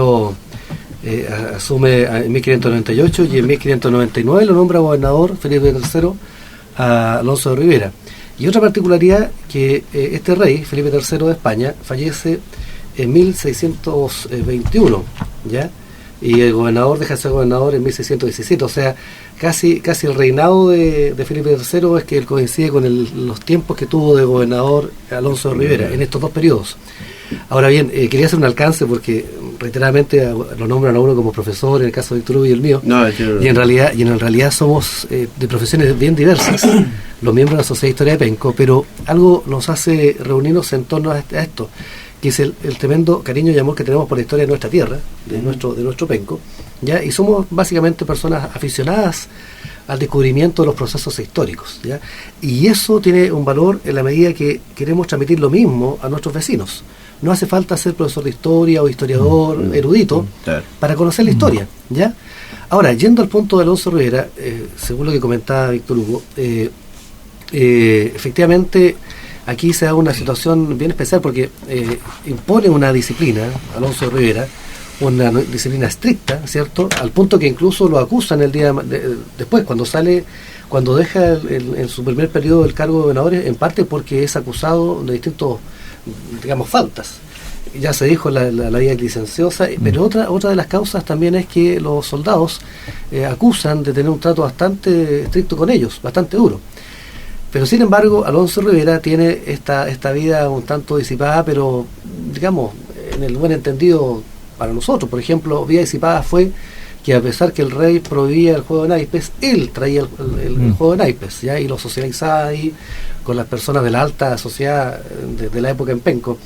asume en 1598 y en 1599 lo nombra gobernador Felipe III a Alonso de Rivera. Y otra particularidad que este rey, Felipe III de España, fallece en 1621, ¿ya? Y el gobernador deja de ser gobernador en 1617, o sea, casi el reinado de Felipe III es que él coincide con los tiempos que tuvo de gobernador Alonso de Rivera, en estos dos periodos. Ahora bien, quería hacer un alcance porque reiteradamente lo nombran a uno como profesor, en el caso de Víctor Hugo y el mío, y en realidad somos de profesiones bien diversas, los miembros de la Sociedad de Historia de Penco, pero algo nos hace reunirnos en torno a esto, que es el tremendo cariño y amor que tenemos por la historia de nuestra tierra, de nuestro Penco, ¿ya? Y somos básicamente personas aficionadas al descubrimiento de los procesos históricos, ¿ya? Y eso tiene un valor en la medida que queremos transmitir lo mismo a nuestros vecinos. No hace falta ser profesor de historia o historiador erudito para conocer la historia, ¿ya? Ahora, yendo al punto de Alonso Rivera, según lo que comentaba Víctor Hugo, efectivamente aquí se da una situación bien especial porque impone una disciplina, Alonso Rivera, una disciplina estricta, ¿cierto? Al punto que incluso lo acusan el día después, cuando deja en su primer periodo el cargo de gobernador, en parte porque es acusado de distintos, digamos, faltas. Ya se dijo la ley licenciosa, pero otra de las causas también es que los soldados acusan de tener un trato bastante estricto con ellos, bastante duro. Pero sin embargo, Alonso Rivera tiene esta vida un tanto disipada, pero digamos, en el buen entendido para nosotros. Por ejemplo, vida disipada fue que a pesar que el rey prohibía el juego de naipes, él traía el juego de naipes, ¿ya? Y lo socializaba ahí con las personas de la alta sociedad de la época en Penco.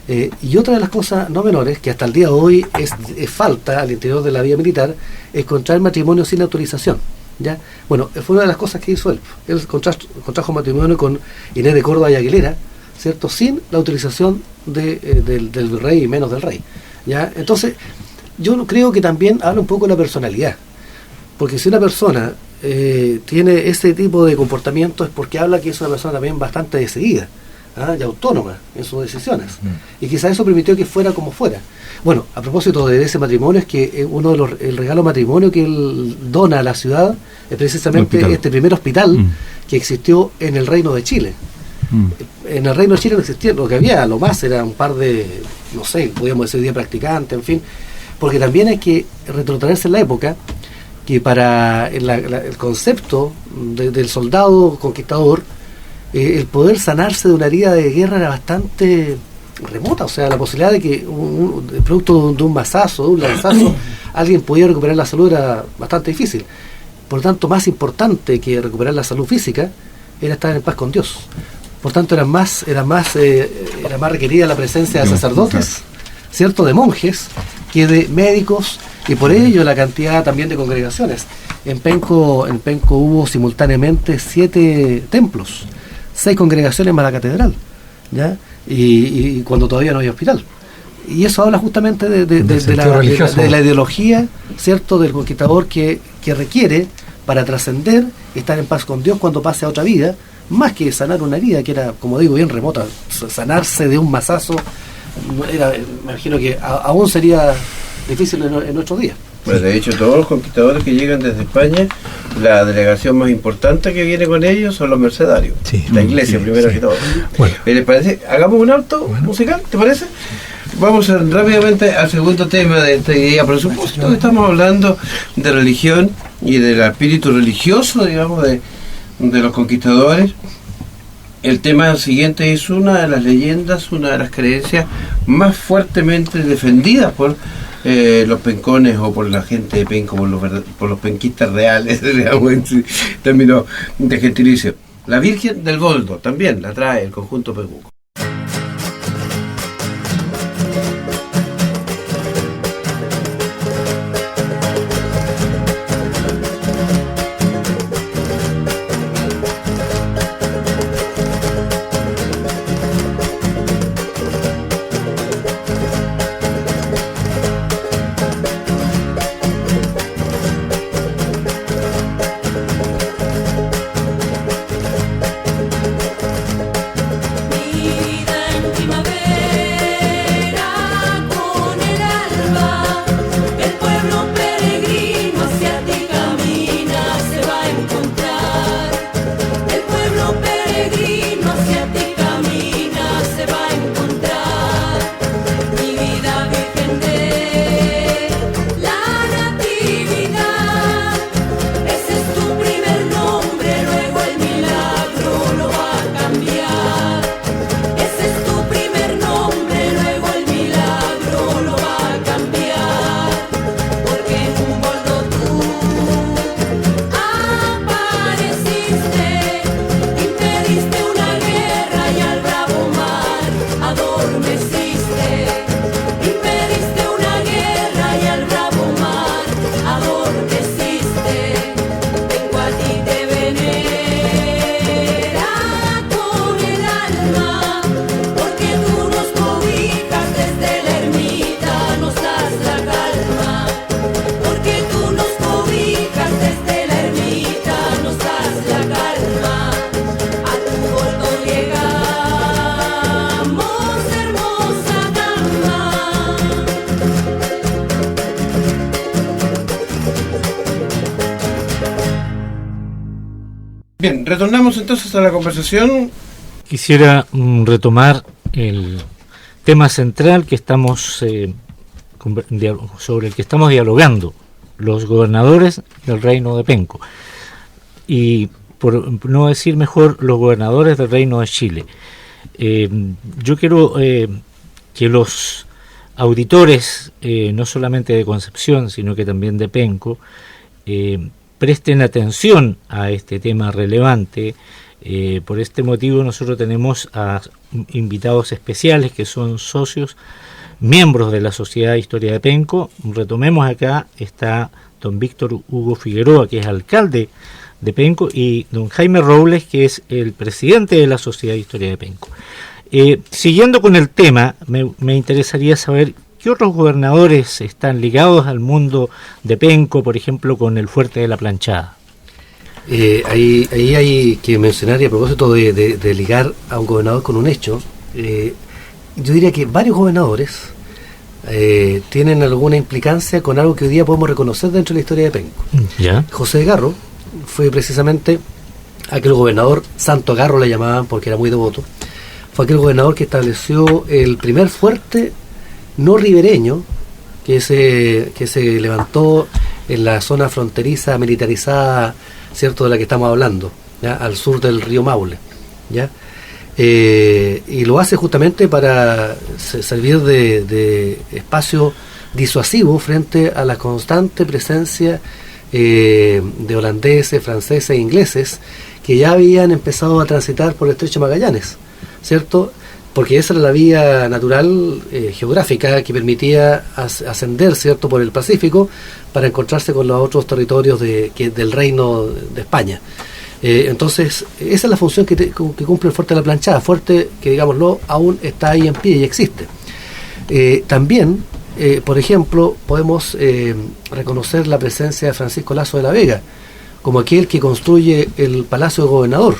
Y otra de las cosas no menores, que hasta el día de hoy es falta al interior de la vida militar, es contraer matrimonio sin autorización, ¿ya? Bueno, fue una de las cosas que hizo él. Él contrajo matrimonio con Inés de Córdoba y Aguilera, ¿cierto? Sin la autorización del rey y menos del rey, ¿ya? Entonces, yo creo que también habla un poco de la personalidad, porque si una persona tiene ese tipo de comportamiento es porque habla que es una persona también bastante decidida, y autónoma en sus decisiones, y quizás eso permitió que fuera como fuera. Bueno, a propósito de ese matrimonio, es que el regalo matrimonio que él dona a la ciudad es precisamente este primer hospital que existió en el Reino de Chile. En el Reino de Chile no existía, lo que había, lo más era un par de, no sé, podríamos decir, 10 practicantes, en fin, porque también hay que retrotraerse en la época que para el concepto del soldado conquistador, el poder sanarse de una herida de guerra era bastante remota, o sea, la posibilidad de que producto de un mazazo, de un lanzazo, alguien pudiera recuperar la salud era bastante difícil. Por lo tanto, más importante que recuperar la salud física era estar en paz con Dios. Por tanto, era más requerida la presencia de sacerdotes, ¿cierto?, de monjes, que de médicos, y por ello la cantidad también de congregaciones. En Penco hubo simultáneamente 7 templos, 6 congregaciones más la catedral, ¿ya? Y cuando todavía no hay hospital. Y eso habla justamente de la ideología, ¿cierto?, del conquistador que requiere para trascender, estar en paz con Dios cuando pase a otra vida, más que sanar una herida que era, como digo, bien remota. Sanarse de un mazazo me imagino que aún sería difícil en nuestros días. Bueno, de hecho, todos los conquistadores que llegan desde España, la delegación más importante que viene con ellos son los mercedarios. Sí, la iglesia, primero que todo. Bueno. ¿Les parece? Hagamos un alto musical, ¿te parece? Vamos rápidamente al segundo tema de este día. Por supuesto que estamos hablando de religión y del espíritu religioso, digamos, de los conquistadores. El tema siguiente es una de las leyendas, una de las creencias más fuertemente defendidas por los pencones o por la gente de Penco, por los penquistas reales, digamos, en términos de gentilicio. La Virgen del Goldo también la trae el conjunto Pecuco. Bien, retornamos entonces a la conversación. Quisiera retomar el tema central que estamos sobre el que estamos dialogando, los gobernadores del Reino de Penco, y por no decir mejor, los gobernadores del Reino de Chile. Yo quiero que los auditores, no solamente de Concepción, sino que también de Penco, presten atención a este tema relevante. Por este motivo nosotros tenemos a invitados especiales que son socios, miembros de la Sociedad de Historia de Penco. Retomemos acá, está don Víctor Hugo Figueroa, que es alcalde de Penco, y don Jaime Robles, que es el presidente de la Sociedad de Historia de Penco. Siguiendo con el tema, me interesaría saber qué otros gobernadores están ligados al mundo de Penco, por ejemplo, con el Fuerte de la Planchada. Ahí hay que mencionar, y a propósito de ligar a un gobernador con un hecho, yo diría que varios gobernadores tienen alguna implicancia con algo que hoy día podemos reconocer dentro de la historia de Penco. ¿Ya? José de Garro fue precisamente aquel gobernador, Santo Garro le llamaban porque era muy devoto, fue aquel gobernador que estableció el primer fuerte no ribereño que se levantó en la zona fronteriza militarizada, ¿cierto?, de la que estamos hablando, ¿ya?, al sur del río Maule, ¿ya? Y lo hace justamente para servir de espacio disuasivo frente a la constante presencia de holandeses, franceses e ingleses que ya habían empezado a transitar por el Estrecho de Magallanes, ¿cierto? Porque esa era la vía natural geográfica que permitía ascender, ¿cierto?, por el Pacífico para encontrarse con los otros territorios del Reino de España. Entonces, esa es la función que cumple el Fuerte de la Planchada, fuerte que, digámoslo, aún está ahí en pie y existe. También, por ejemplo, podemos reconocer la presencia de Francisco Lazo de la Vega, como aquel que construye el Palacio de Gobernador,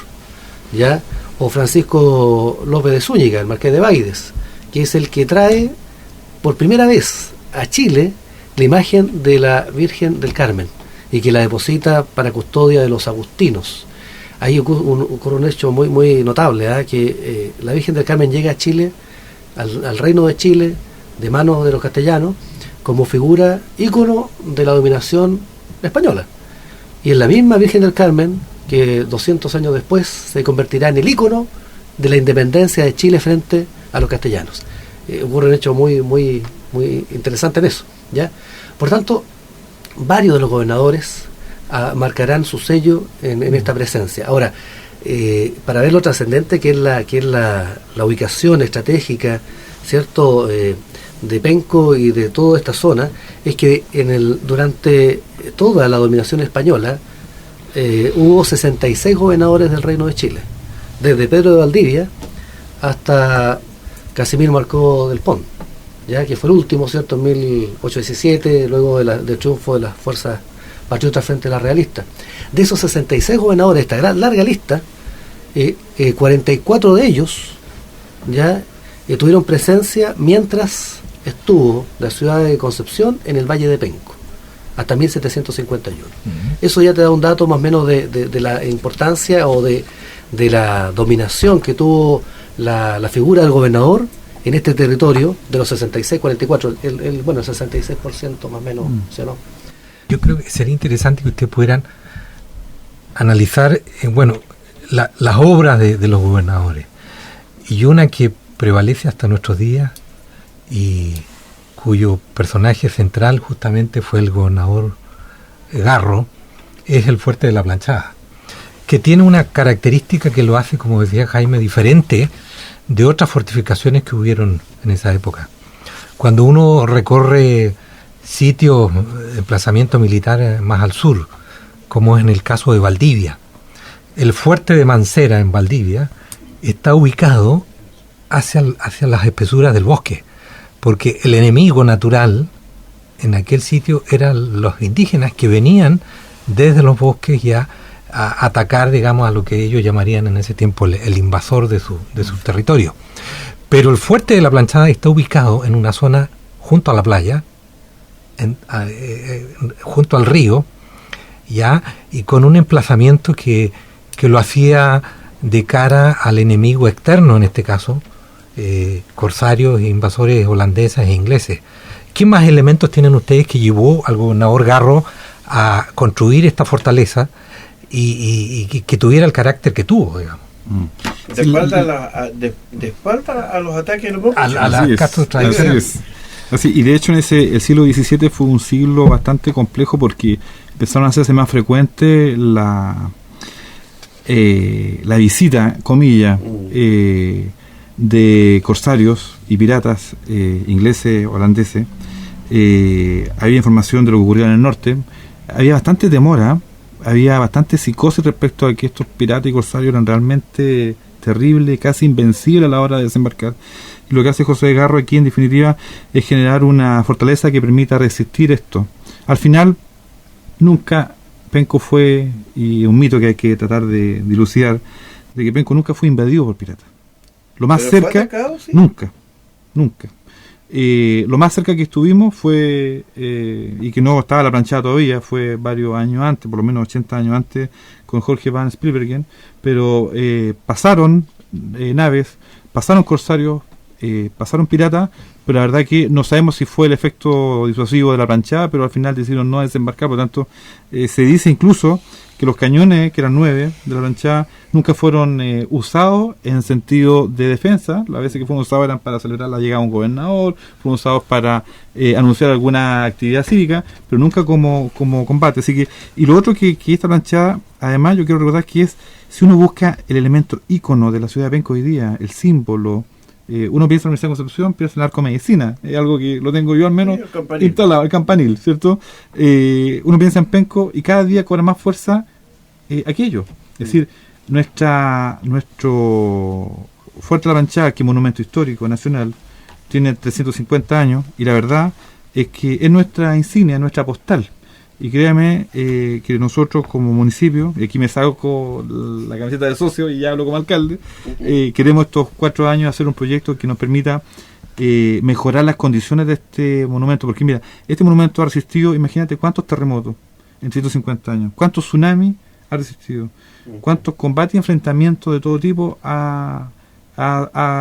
¿ya?, o Francisco López de Zúñiga, el Marqués de Baides, que es el que trae por primera vez a Chile la imagen de la Virgen del Carmen y que la deposita para custodia de los agustinos. Ahí ocurre un hecho muy, muy notable, que la Virgen del Carmen llega a Chile, al Reino de Chile, de manos de los castellanos, como figura ícono de la dominación española. Y es la misma Virgen del Carmen que 200 años después se convertirá en el ícono de la independencia de Chile frente a los castellanos. Ocurre un hecho muy, muy, muy interesante en eso, ¿ya? Por tanto, varios de los gobernadores marcarán su sello en esta presencia. Ahora, para ver lo trascendente que es la ubicación estratégica, ¿cierto?, de Penco y de toda esta zona, es que durante toda la dominación española hubo 66 gobernadores del Reino de Chile, desde Pedro de Valdivia hasta Casimiro Marcó del Pont, ya que fue el último, ¿cierto?, en 1817, luego del triunfo de las fuerzas patriotas frente a las realistas. De esos 66 gobernadores, esta gran larga lista, 44 de ellos ya tuvieron presencia mientras estuvo la ciudad de Concepción en el Valle de Penco, hasta 1751. Eso ya te da un dato más o menos de la importancia o de la dominación que tuvo la figura del gobernador en este territorio de los 66, 44, el 66% más o menos, ¿sí o no? Yo creo que sería interesante que ustedes pudieran analizar, las obras de los gobernadores. Y una que prevalece hasta nuestros días y cuyo personaje central justamente fue el gobernador Garro, es el Fuerte de la Planchada, que tiene una característica que lo hace, como decía Jaime, diferente de otras fortificaciones que hubieron en esa época. Cuando uno recorre sitios de emplazamiento militar más al sur, como es en el caso de Valdivia, el Fuerte de Mancera en Valdivia está ubicado hacia las espesuras del bosque, porque el enemigo natural en aquel sitio eran los indígenas que venían desde los bosques ya a atacar, digamos, a lo que ellos llamarían en ese tiempo el invasor de su territorio. Pero el Fuerte de la Planchada está ubicado en una zona junto a la playa, junto al río, ya, y con un emplazamiento que que lo hacía de cara al enemigo externo, en este caso, corsarios e invasores holandeses e ingleses. ¿Qué más elementos tienen ustedes que llevó al gobernador Garro a construir esta fortaleza y que tuviera el carácter que tuvo, digamos? De espalda a los ataques de los monjes. A las castas tradicionales. Así, y de hecho el siglo XVII fue un siglo bastante complejo porque empezaron a hacerse más frecuente la visita, comillas, de corsarios y piratas ingleses, holandeses. Había información de lo que ocurría en el norte. Había bastante demora, había bastante psicosis respecto a que estos piratas y corsarios eran realmente terribles, casi invencibles a la hora de desembarcar. Y lo que hace José de Garro aquí, en definitiva, es generar una fortaleza que permita resistir esto. Al final, nunca Penco fue, y un mito que hay que tratar de dilucidar, de que Penco nunca fue invadido por piratas. Lo más cerca, atacado, ¿sí? nunca. Lo más cerca que estuvimos fue, y que no estaba la planchada todavía, fue varios años antes, por lo menos 80 años antes, con Jorge van Spilbergen, pero pasaron naves, pasaron corsarios, pasaron piratas, pero la verdad que no sabemos si fue el efecto disuasivo de la planchada, pero al final decidieron no desembarcar. Por lo tanto, se dice incluso que los cañones, que eran 9 de la planchada, nunca fueron usados en sentido de defensa. Las veces que fueron usados eran para celebrar la llegada de un gobernador, fueron usados para anunciar alguna actividad cívica, pero nunca como combate. Así que, y lo otro que esta planchada, además, yo quiero recordar que es, si uno busca el elemento ícono de la ciudad de Penco hoy día, el símbolo, uno piensa en la Universidad de Concepción, piensa en la arcomedicina, es algo que lo tengo yo al menos instalado, el campanil, ¿cierto? Uno piensa en Penco y cada día cobra más fuerza aquello. Es decir, nuestro Fuerte La Planchada, que es monumento histórico nacional, tiene 350 años y la verdad es que es nuestra insignia, nuestra postal. Y créame que nosotros como municipio, y aquí me saco la camiseta de socio y ya hablo como alcalde, queremos estos 4 años hacer un proyecto que nos permita mejorar las condiciones de este monumento, porque mira, este monumento ha resistido, imagínate cuántos terremotos en 150 años, cuántos tsunamis ha resistido, cuántos combates y enfrentamientos de todo tipo ha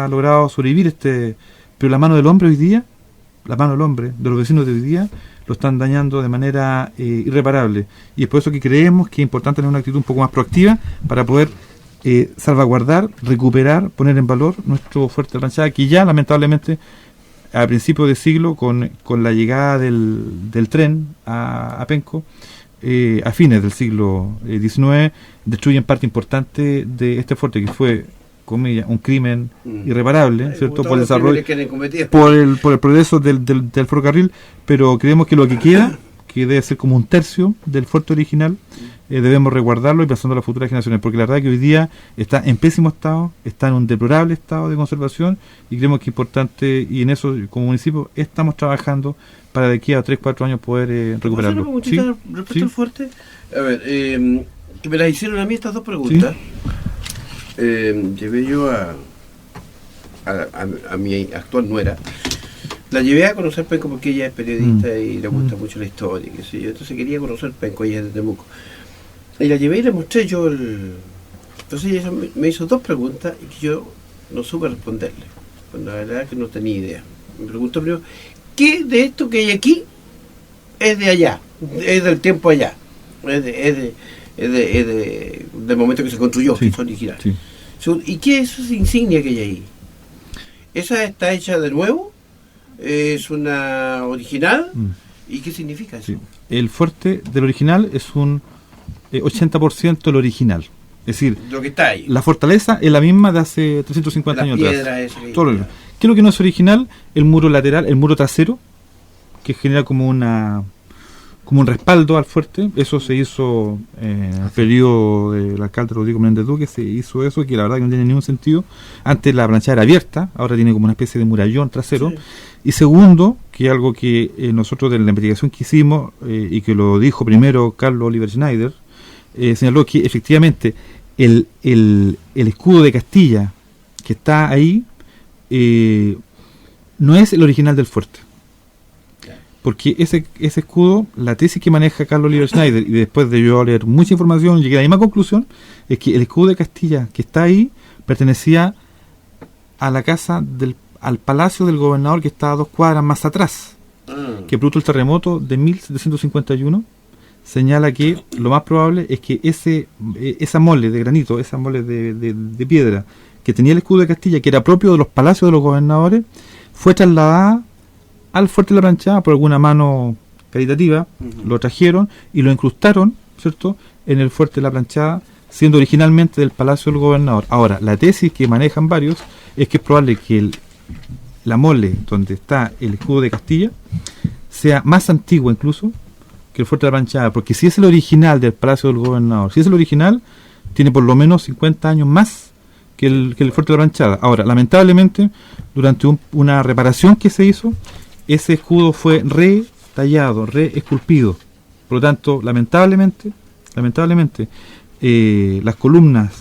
logrado sobrevivir pero la mano del hombre hoy día, la mano del hombre, de los vecinos de hoy día, lo están dañando de manera irreparable. Y es por eso que creemos que es importante tener una actitud un poco más proactiva para poder salvaguardar, recuperar, poner en valor nuestro Fuerte de Planchada, que ya lamentablemente a principios de siglo, con la llegada del tren a Penco, a fines del siglo XIX, destruyen parte importante de este fuerte, que fue, comillas, un crimen irreparable, ¿cierto? Por el desarrollo, por el progreso del ferrocarril, pero creemos que lo que queda, que debe ser como un tercio del fuerte original, debemos resguardarlo y pensando en las futuras generaciones, porque la verdad que hoy día está en pésimo estado, está en un deplorable estado de conservación, y creemos que es importante, y en eso como municipio estamos trabajando para de aquí a 3-4 años poder recuperarlo. ¿Sí? Respecto al fuerte, a ver, que me las hicieron a mí estas dos preguntas. Llevé yo a mi actual nuera, la llevé a conocer Penco porque ella es periodista y le gusta mucho la historia, qué sé yo. Entonces quería conocer Penco, ella es de Temuco, y la llevé y le mostré yo entonces ella me hizo dos preguntas y que yo no supe responderle, pues la verdad es que no tenía idea. Me preguntó primero, ¿qué de esto que hay aquí es de allá, es del tiempo allá, del momento que se construyó, que es original? Sí. ¿Y qué es esa insignia que hay ahí? ¿Esa está hecha de nuevo? ¿Es una original? ¿Y qué significa eso? Sí. El fuerte del original es un 80% el original. Es decir, lo que está ahí. La fortaleza es la misma de hace 350 años atrás. Todo ¿qué es lo que no es original? El muro lateral, el muro trasero, que genera como un respaldo al fuerte. Eso se hizo en el periodo del alcalde Rodrigo Menéndez Duque, se hizo eso, que la verdad que no tiene ningún sentido. Antes la planchada era abierta, ahora tiene como una especie de murallón trasero. Sí. Y segundo, que algo que nosotros de la investigación que hicimos, y que lo dijo primero Carlos Oliver Schneider, señaló que efectivamente el escudo de Castilla que está ahí no es el original del fuerte. porque ese escudo, la tesis que maneja Carlos Oliver Schneider, y después de yo leer mucha información, llegué a la misma conclusión, es que el escudo de Castilla que está ahí pertenecía a la casa al palacio del gobernador que estaba a 2 cuadras más atrás, que producto del terremoto de 1751 señala que lo más probable es que esa mole de granito, esa mole de piedra que tenía el escudo de Castilla, que era propio de los palacios de los gobernadores, fue trasladada al fuerte de la Planchada por alguna mano caritativa, lo trajeron y lo incrustaron, ¿cierto?, en el fuerte de la Planchada, siendo originalmente del palacio del gobernador. Ahora, la tesis que manejan varios es que es probable que la mole donde está el escudo de Castilla sea más antigua incluso que el fuerte de la Planchada, porque si es el original del palacio del gobernador, si es el original, tiene por lo menos 50 años más que el fuerte de la Planchada. Ahora, lamentablemente, durante una reparación que se hizo, ese escudo fue retallado, reesculpido. Por lo tanto, lamentablemente, las columnas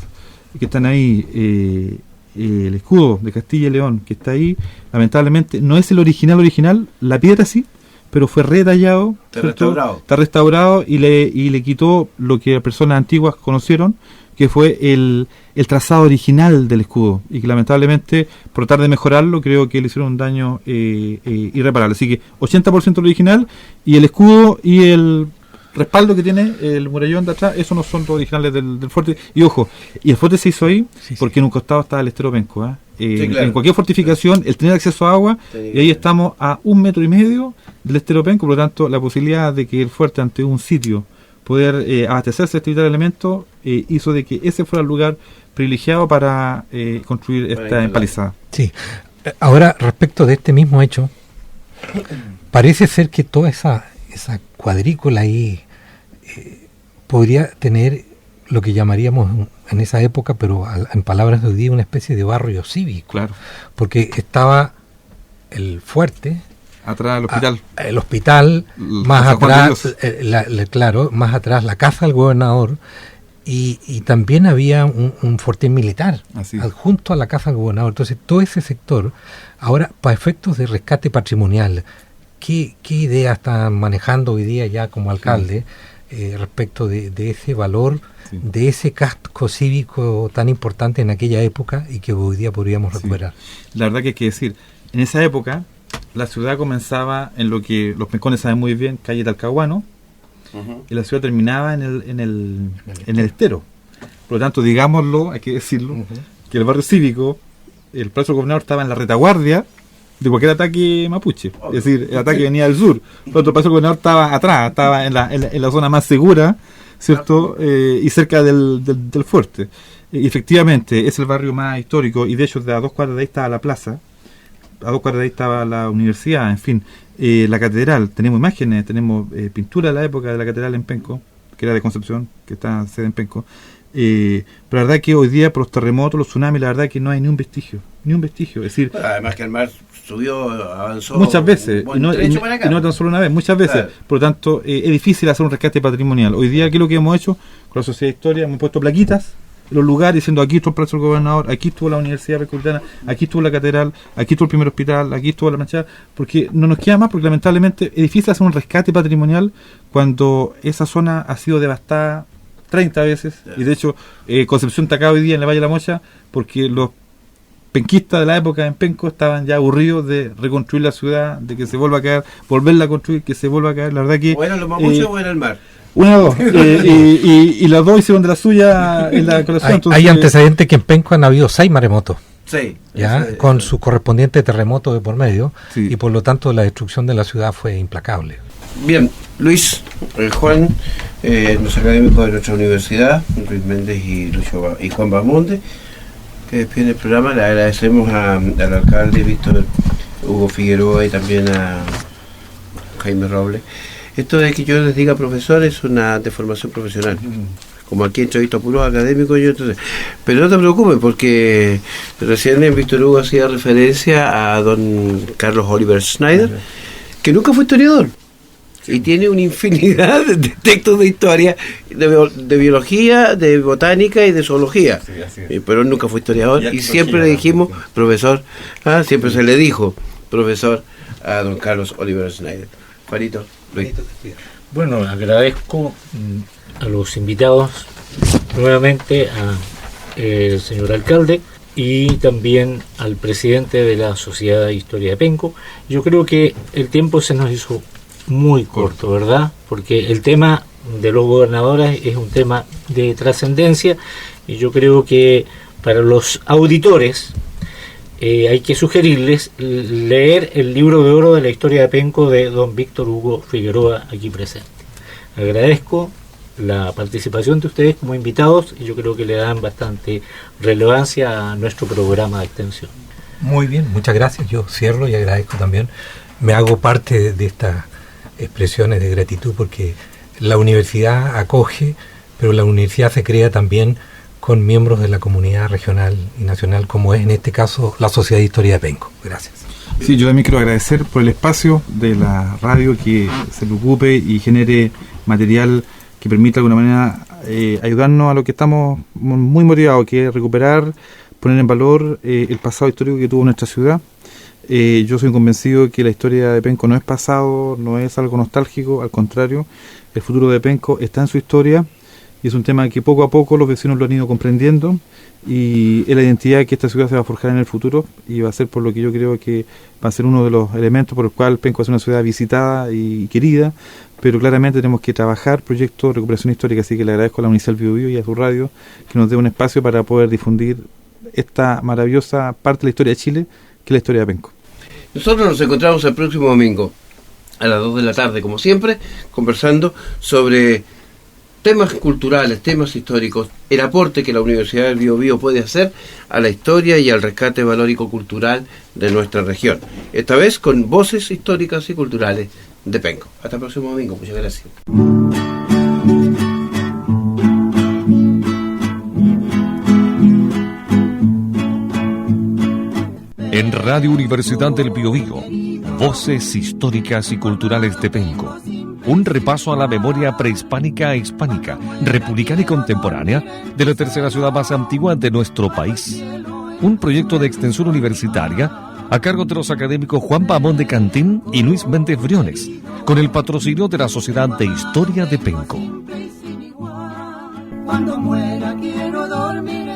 que están ahí, el escudo de Castilla y León que está ahí, lamentablemente no es el original, la piedra sí, pero fue retallado, está restaurado y le quitó lo que personas antiguas conocieron, que fue el trazado original del escudo, y que lamentablemente por tratar de mejorarlo creo que le hicieron un daño irreparable. Así que 80% original, y el escudo y el respaldo que tiene el murallón de atrás, esos no son los originales del fuerte. Y ojo, y el fuerte se hizo ahí porque en un costado estaba el estero Penco, sí, claro. En cualquier fortificación, el tener acceso a agua, y ahí estamos a 1,5 metros del estero Penco. Por lo tanto, la posibilidad de que el fuerte ante un sitio poder abastecerse de este vital elemento hizo de que ese fuera el lugar privilegiado para construir esta empalizada. Sí. Ahora, respecto de este mismo hecho, parece ser que toda esa cuadrícula ahí podría tener lo que llamaríamos en esa época, pero en palabras de hoy día, una especie de barrio cívico. Claro. Porque estaba el fuerte, atrás del hospital, el hospital, más atrás, más atrás la casa del gobernador, y también había un fortín militar adjunto a la casa del gobernador. Entonces todo ese sector, ahora para efectos de rescate patrimonial, ¿qué idea están manejando hoy día ya como alcalde respecto de ese valor, de ese casco cívico tan importante en aquella época y que hoy día podríamos recuperar? La verdad que hay que decir, en esa época la ciudad comenzaba en lo que los pencones saben muy bien, calle Talcahuano, y la ciudad terminaba en el estero. Por lo tanto, digámoslo, hay que decirlo, que el barrio cívico, el Palacio del Gobernador estaba en la retaguardia de cualquier ataque mapuche. Es decir, el ataque venía del sur. Por lo tanto, el Palacio del Gobernador estaba atrás, estaba en la zona más segura, ¿cierto? Y cerca del fuerte. Y efectivamente, es el barrio más histórico, y de hecho, a 2 cuadras de ahí estaba la plaza, a 2 cuadras de ahí estaba la universidad, en fin, la catedral. Tenemos imágenes, tenemos pintura de la época de la catedral en Penco, que era de Concepción, que está sede en Penco. Pero la verdad que hoy día, por los terremotos, los tsunamis, la verdad que no hay ni un vestigio. Es decir, además que el mar subió, avanzó muchas veces, y no tan solo una vez, muchas veces. Claro. Por lo tanto, es difícil hacer un rescate patrimonial. Hoy día, ¿qué es lo que hemos hecho? Con la Sociedad de Historia hemos puesto plaquitas en los lugares diciendo: aquí estuvo el Palacio del Gobernador, aquí estuvo la Universidad Metropolitana, aquí estuvo la catedral, aquí estuvo el primer hospital, aquí estuvo la Planchada, porque no nos queda más, porque lamentablemente es difícil hacer un rescate patrimonial cuando esa zona ha sido devastada 30 veces, y de hecho Concepción está acá hoy día en la Valle de la Mocha porque los penquistas de la época en Penco estaban ya aburridos de reconstruir la ciudad, de que se vuelva a caer, volverla a construir, que se vuelva a caer. La verdad que... ¿O eran los mapuches o era el mar? Una o dos. Y las dos hicieron de la suya en la colección. Hay antecedentes que en Penco han habido 6 maremotos. Sí. ¿Ya? Con su correspondiente terremoto de por medio, y por lo tanto la destrucción de la ciudad fue implacable. Bien, Luis, Juan, los académicos de nuestra universidad, Luis Méndez y Juan Bamonde, que despiden el programa. Le agradecemos al alcalde Víctor Hugo Figueroa y también a Jaime Robles. Esto de que yo les diga profesor es una deformación profesional. Como aquí entrevisto a puros académicos, pero no te preocupes, porque recién en Víctor Hugo hacía referencia a don Carlos Oliver Schneider, que nunca fue historiador. Y tiene una infinidad de textos de historia, de biología, de botánica y de zoología. Pero él nunca fue historiador, y siempre le dijimos profesor, siempre se le dijo profesor a don Carlos Oliver Schneider. Juanito, Luis. Bueno, agradezco a los invitados nuevamente, al señor alcalde y también al presidente de la Sociedad de Historia de Penco. Yo creo que el tiempo se nos hizo muy corto, ¿verdad? Porque el tema de los gobernadores es un tema de trascendencia y yo creo que para los auditores hay que sugerirles leer el libro de oro de la historia de Penco de don Víctor Hugo Figueroa, aquí presente. Agradezco la participación de ustedes como invitados y yo creo que le dan bastante relevancia a nuestro programa de extensión. Muy bien, muchas gracias. Yo cierro y agradezco también. Me hago parte de estas expresiones de gratitud porque la universidad acoge, pero la universidad se crea también con miembros de la comunidad regional y nacional, como es en este caso la Sociedad de Historia de Penco. Gracias. Sí, yo también quiero agradecer por el espacio de la radio que se preocupe y genere material que permita de alguna manera ayudarnos a lo que estamos muy motivados, que es recuperar, poner en valor el pasado histórico que tuvo nuestra ciudad. Yo soy convencido que la historia de Penco no es pasado, no es algo nostálgico, al contrario, el futuro de Penco está en su historia y es un tema que poco a poco los vecinos lo han ido comprendiendo y es la identidad que esta ciudad se va a forjar en el futuro y va a ser por lo que yo creo que va a ser uno de los elementos por el cual Penco es una ciudad visitada y querida, pero claramente tenemos que trabajar proyectos de recuperación histórica, así que le agradezco a la Universidad del Biobío y a su radio que nos dé un espacio para poder difundir esta maravillosa parte de la historia de Chile, que es la historia de Penco. Nosotros nos encontramos el próximo domingo a las 2 de la tarde, como siempre, conversando sobre temas culturales, temas históricos, el aporte que la Universidad del Biobío puede hacer a la historia y al rescate valórico-cultural de nuestra región. Esta vez con voces históricas y culturales de Penco. Hasta el próximo domingo. Muchas gracias. En Radio Universidad del Biobío, voces históricas y culturales de Penco. Un repaso a la memoria prehispánica e hispánica, republicana y contemporánea de la tercera ciudad más antigua de nuestro país. Un proyecto de extensión universitaria a cargo de los académicos Juan Pamón de Cantín y Luis Méndez Briones, con el patrocinio de la Sociedad de Historia de Penco. Cuando muera quiero dormir